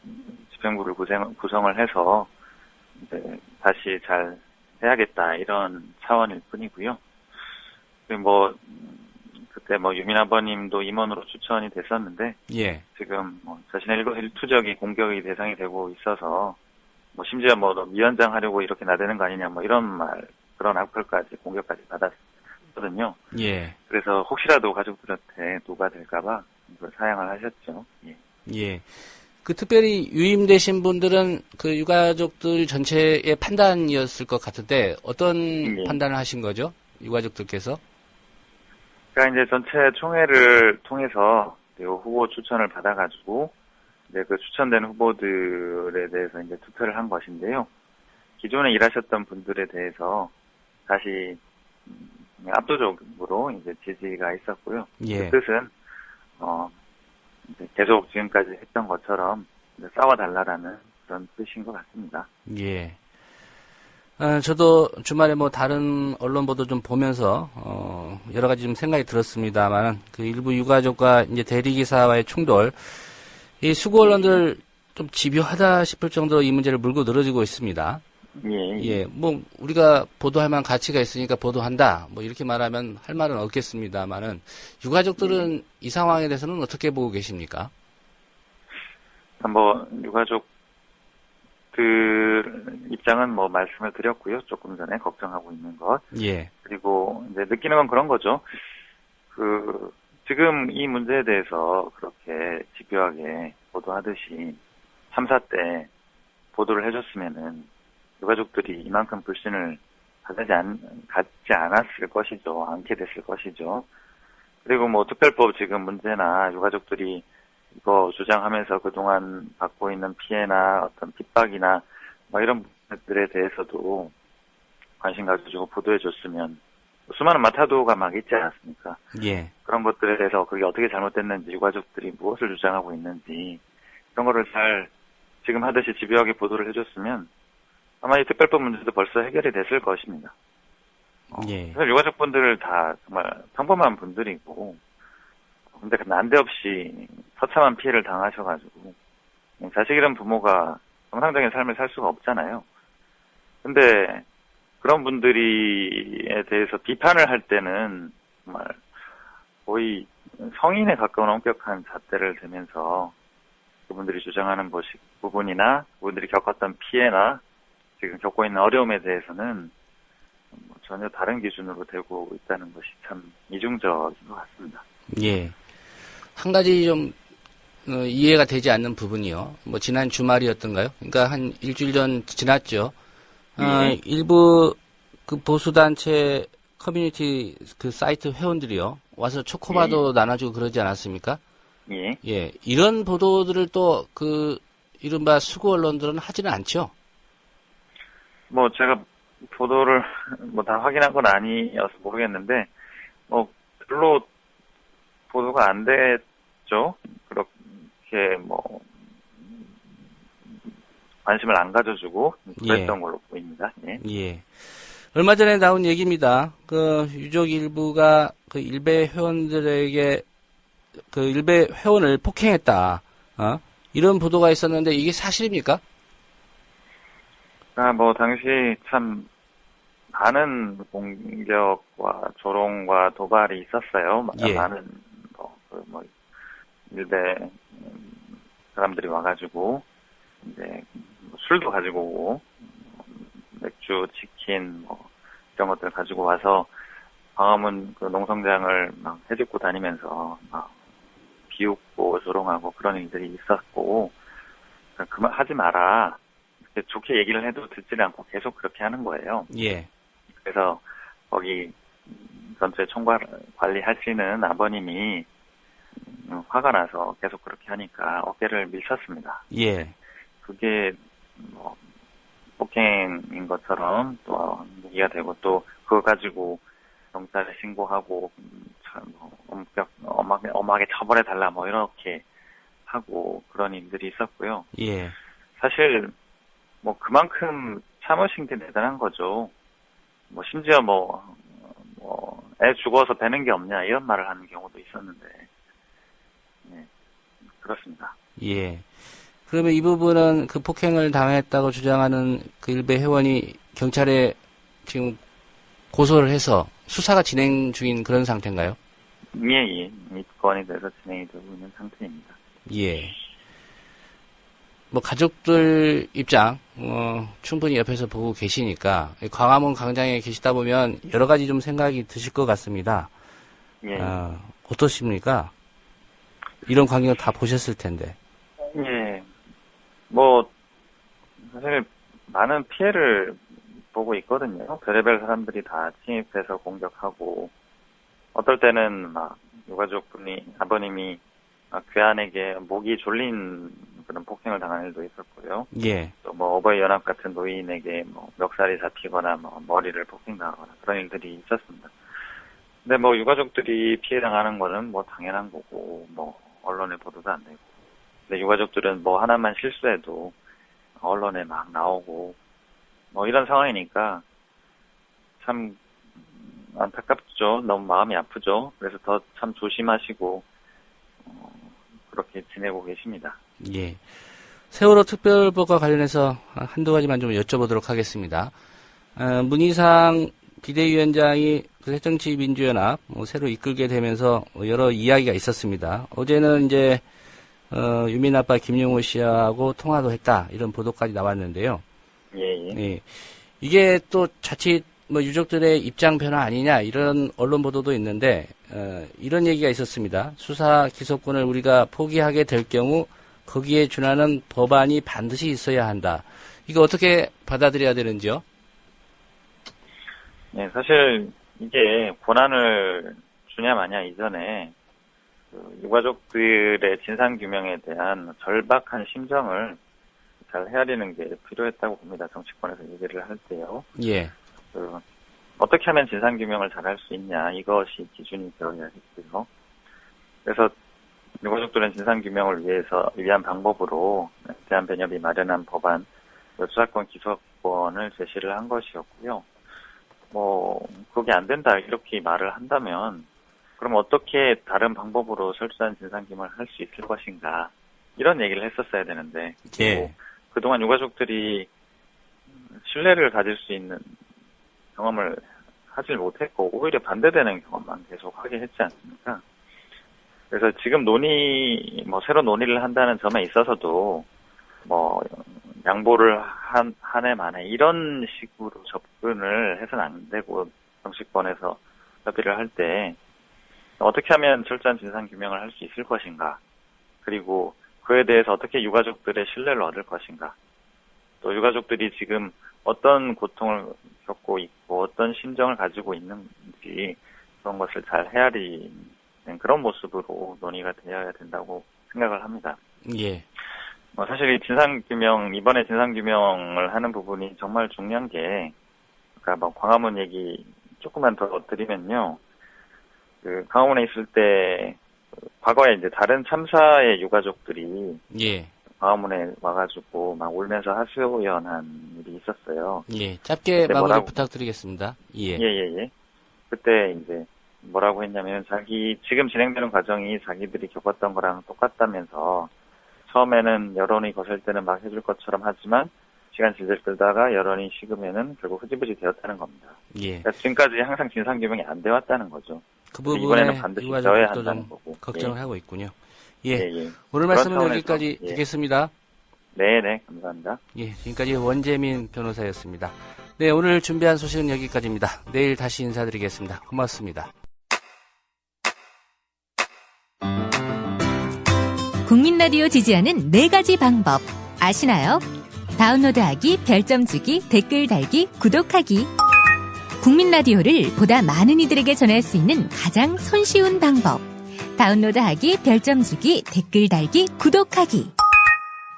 집행부를 구성을 해서 이제 다시 잘 해야겠다 이런 차원일 뿐이고요. 그리고 뭐 그때 뭐 유민 아버님도 임원으로 추천이 됐었는데, 예. 지금 뭐 자신의 일거일투족이 공격의 대상이 되고 있어서 뭐 심지어 뭐 너 위원장 하려고 이렇게 나대는 거 아니냐 뭐 이런 말, 그런 악플까지 공격까지 받았거든요. 예. 그래서 혹시라도 가족들한테 누가 될까봐 이걸 사양을 하셨죠. 예. 예. 그 특별히 유임되신 분들은 그 유가족들 전체의 판단이었을 것 같은데 어떤 판단을 하신 거죠? 유가족들께서? 그러니까 이제 전체 총회를 통해서 후보 추천을 받아가지고 이제 그 추천된 후보들에 대해서 이제 투표를 한 것인데요. 기존에 일하셨던 분들에 대해서 다시 압도적으로 이제 지지가 있었고요. 예. 그 뜻은 이제 계속 지금까지 했던 것처럼 이제 싸워달라라는 그런 뜻인 것 같습니다. 예. 저도 주말에 뭐 다른 언론 보도 좀 보면서 여러 가지 좀 생각이 들었습니다만, 그 일부 유가족과 이제 대리기사와의 충돌, 이 수구 언론들 좀 집요하다 싶을 정도로 이 문제를 물고 늘어지고 있습니다. 예. 뭐 우리가 보도할 만한 가치가 있으니까 보도한다, 뭐 이렇게 말하면 할 말은 없겠습니다만은, 유가족들은 이 상황에 대해서는 어떻게 보고 계십니까? 뭐 유가족들 입장은 뭐 말씀을 드렸고요. 조금 전에 걱정하고 있는 것. 예. 그리고 이제 느끼는 건 그런 거죠. 지금 이 문제에 대해서 그렇게 집요하게 보도하듯이 3사 때 보도를 해줬으면은 유가족들이 이만큼 불신을 갖지 않았을 것이죠. 않게 됐을 것이죠. 그리고 뭐 특별법 지금 문제나 유가족들이 이거 주장하면서 그동안 받고 있는 피해나 어떤 핍박이나 뭐 이런 부분들에 대해서도 관심 가지고 보도해줬으면, 수많은 마타도가 막 있지 않았습니까? 예. 그런 것들에 대해서 그게 어떻게 잘못됐는지, 유가족들이 무엇을 주장하고 있는지 그런 거를 잘 지금 하듯이 집요하게 보도를 해줬으면 아마 이 특별법 문제도 벌써 해결이 됐을 것입니다. 예. 그래서 유가족분들 다 정말 평범한 분들이고, 근데 난데없이 처참한 피해를 당하셔가지고 자식 잃은 부모가 정상적인 삶을 살 수가 없잖아요. 근데 그런 분들에 대해서 비판을 할 때는 정말 거의 성인에 가까운 엄격한 잣대를 대면서 그분들이 주장하는 부분이나 그분들이 겪었던 피해나 지금 겪고 있는 어려움에 대해서는 전혀 다른 기준으로 되고 있다는 것이 참 이중적인 것 같습니다. 예. 한 가지 좀 이해가 되지 않는 부분이요. 뭐 지난 주말이었던가요? 그러니까 한 일주일 전 지났죠. 일부 그 보수단체 커뮤니티 그 사이트 회원들이요. 와서 초코바도 나눠주고 그러지 않았습니까? 예. 예. 이런 보도들을 또 그 이른바 수구 언론들은 하지는 않죠. 뭐 제가 보도를 뭐 다 확인한 건 아니어서 모르겠는데 뭐 별로 보도가 안 됐죠. 그렇게 뭐 관심을 안 가져주고 그랬던 걸로 보입니다. 예. 예. 얼마 전에 나온 얘기입니다. 그 유족 일부가 그 일베 회원들에게 그 일베 회원을 폭행했다. 이런 보도가 있었는데 이게 사실입니까? 뭐 당시 참 많은 공격과 조롱과 도발이 있었어요. 예. 많은 일베 사람들이 와가지고 이제 술도 가지고 오고 맥주, 치킨 이런 것들 가지고 와서 광화문 그 농성장을 막 헤집고 다니면서 막 비웃고 조롱하고 그런 일들이 있었고 그만 하지 마라. 좋게 얘기를 해도 듣지 않고 계속 그렇게 하는 거예요. 예. 그래서 거기 전체 총괄 관리하시는 아버님이 화가 나서 계속 그렇게 하니까 어깨를 밀쳤습니다. 예. 그게 뭐 폭행인 것처럼 또 얘기가 되고 또 그거 가지고 경찰에 신고하고 엄하게 처벌해 달라 뭐 이렇게 하고 그런 일들이 있었고요. 예. 사실 뭐 그만큼 참으신 게 대단한 거죠. 뭐 심지어 애 죽어서 되는 게 없냐 이런 말을 하는 경우도 있었는데, 네, 그렇습니다. 예. 그러면 이 부분은 그 폭행을 당했다고 주장하는 그 일베 회원이 경찰에 지금 고소를 해서 수사가 진행 중인 그런 상태인가요? 예. 입건이 돼서 진행이 되고 있는 상태입니다. 예. 뭐 가족들 입장 충분히 옆에서 보고 계시니까 광화문 광장에 계시다 보면 여러 가지 좀 생각이 드실 것 같습니다. 예. 어떠십니까? 이런 광경 다 보셨을 텐데. 예. 뭐 사실 많은 피해를 보고 있거든요. 별의별 사람들이 다 침입해서 공격하고 어떨 때는 막 유가족분이 아버님이 괴한에게 목이 졸린 그런 폭행을 당한 일도 있었고요. 예. 또 뭐 어버이 연합 같은 노인에게 뭐 멱살이 잡히거나 뭐 머리를 폭행당하거나 그런 일들이 있었습니다. 근데 뭐 유가족들이 피해 당하는 거는 뭐 당연한 거고 뭐 언론에 보도도 안 되고. 근데 유가족들은 뭐 하나만 실수해도 언론에 막 나오고 뭐 이런 상황이니까 참 안타깝죠. 너무 마음이 아프죠. 그래서 더 참 조심하시고 그렇게 지내고 계십니다. 예. 세월호 특별법과 관련해서 한두 가지만 좀 여쭤보도록 하겠습니다. 문희상 비대위원장이 그 새정치민주연합 새로 이끌게 되면서 여러 이야기가 있었습니다. 어제는 이제 유민 아빠 김용호 씨하고 통화도 했다 이런 보도까지 나왔는데요. 예. 이게 또 자칫 뭐 유족들의 입장 변화 아니냐 이런 언론 보도도 있는데 이런 얘기가 있었습니다. 수사 기소권을 우리가 포기하게 될 경우 거기에 준하는 법안이 반드시 있어야 한다. 이거 어떻게 받아들여야 되는지요? 네, 사실 이게 권한을 주냐 마냐 이전에 그 유가족들의 진상규명에 대한 절박한 심정을 잘 헤아리는 게 필요했다고 봅니다. 정치권에서 얘기를 할 때요. 예. 어떻게 하면 진상규명을 잘할 수 있냐 이것이 기준이 되어야 했고요. 그래서 유가족들은 진상규명을 위한 방법으로 대한변협이 마련한 법안 수사권 기소권을 제시를 한 것이었고요. 뭐 그게 안 된다 이렇게 말을 한다면 그럼 어떻게 다른 방법으로 철저한 진상규명을 할 수 있을 것인가 이런 얘기를 했었어야 되는데 그동안 유가족들이 신뢰를 가질 수 있는 경험을 하질 못했고 오히려 반대되는 경험만 계속 하게 했지 않습니까? 그래서 지금 새로 논의를 한다는 점에 있어서도 양보를 한 해 만에 이런 식으로 접근을 해서는 안 되고 정치권에서 협의를 할 때 어떻게 하면 철저한 진상규명을 할 수 있을 것인가, 그리고 그에 대해서 어떻게 유가족들의 신뢰를 얻을 것인가, 또 유가족들이 지금 어떤 고통을 겪고 있고 어떤 심정을 가지고 있는지 그런 것을 잘 헤아리는 그런 모습으로 논의가 되어야 된다고 생각을 합니다. 예. 사실 이번에 진상규명을 하는 부분이 정말 중요한 게, 그러니까 광화문 얘기 조금만 더 드리면요. 광화문에 있을 때, 과거에 이제 다른 참사의 유가족들이. 예. 광화문에 와가지고 막 울면서 하소연한 일이 있었어요. 예. 짧게 마무리 부탁드리겠습니다. 예. 예. 그때 이제 뭐라고 했냐면, 지금 진행되는 과정이 자기들이 겪었던 거랑 똑같다면서, 처음에는 여론이 거셀 때는 막 해줄 것처럼 하지만 시간 질질 끌다가 여론이 식으면은 결국 흐지부지 되었다는 겁니다. 예. 그러니까 지금까지 항상 진상규명이 안 되었다는 거죠. 그 부분에 이번에는 반드시 되어야 한다는 거고. 걱정을 예. 하고 있군요. 예. 예. 오늘 말씀은 여기까지 듣겠습니다. 네, 감사합니다. 예, 지금까지 원재민 변호사였습니다. 네, 오늘 준비한 소식은 여기까지입니다. 내일 다시 인사드리겠습니다. 고맙습니다. 국민 라디오 지지하는 4가지 방법 아시나요? 다운로드하기, 별점 주기, 댓글 달기, 구독하기. 국민 라디오를 보다 많은 이들에게 전할 수 있는 가장 손쉬운 방법. 다운로드하기, 별점 주기, 댓글 달기, 구독하기.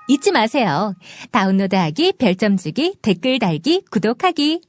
잊지 마세요. 다운로드하기, 별점 주기, 댓글 달기, 구독하기.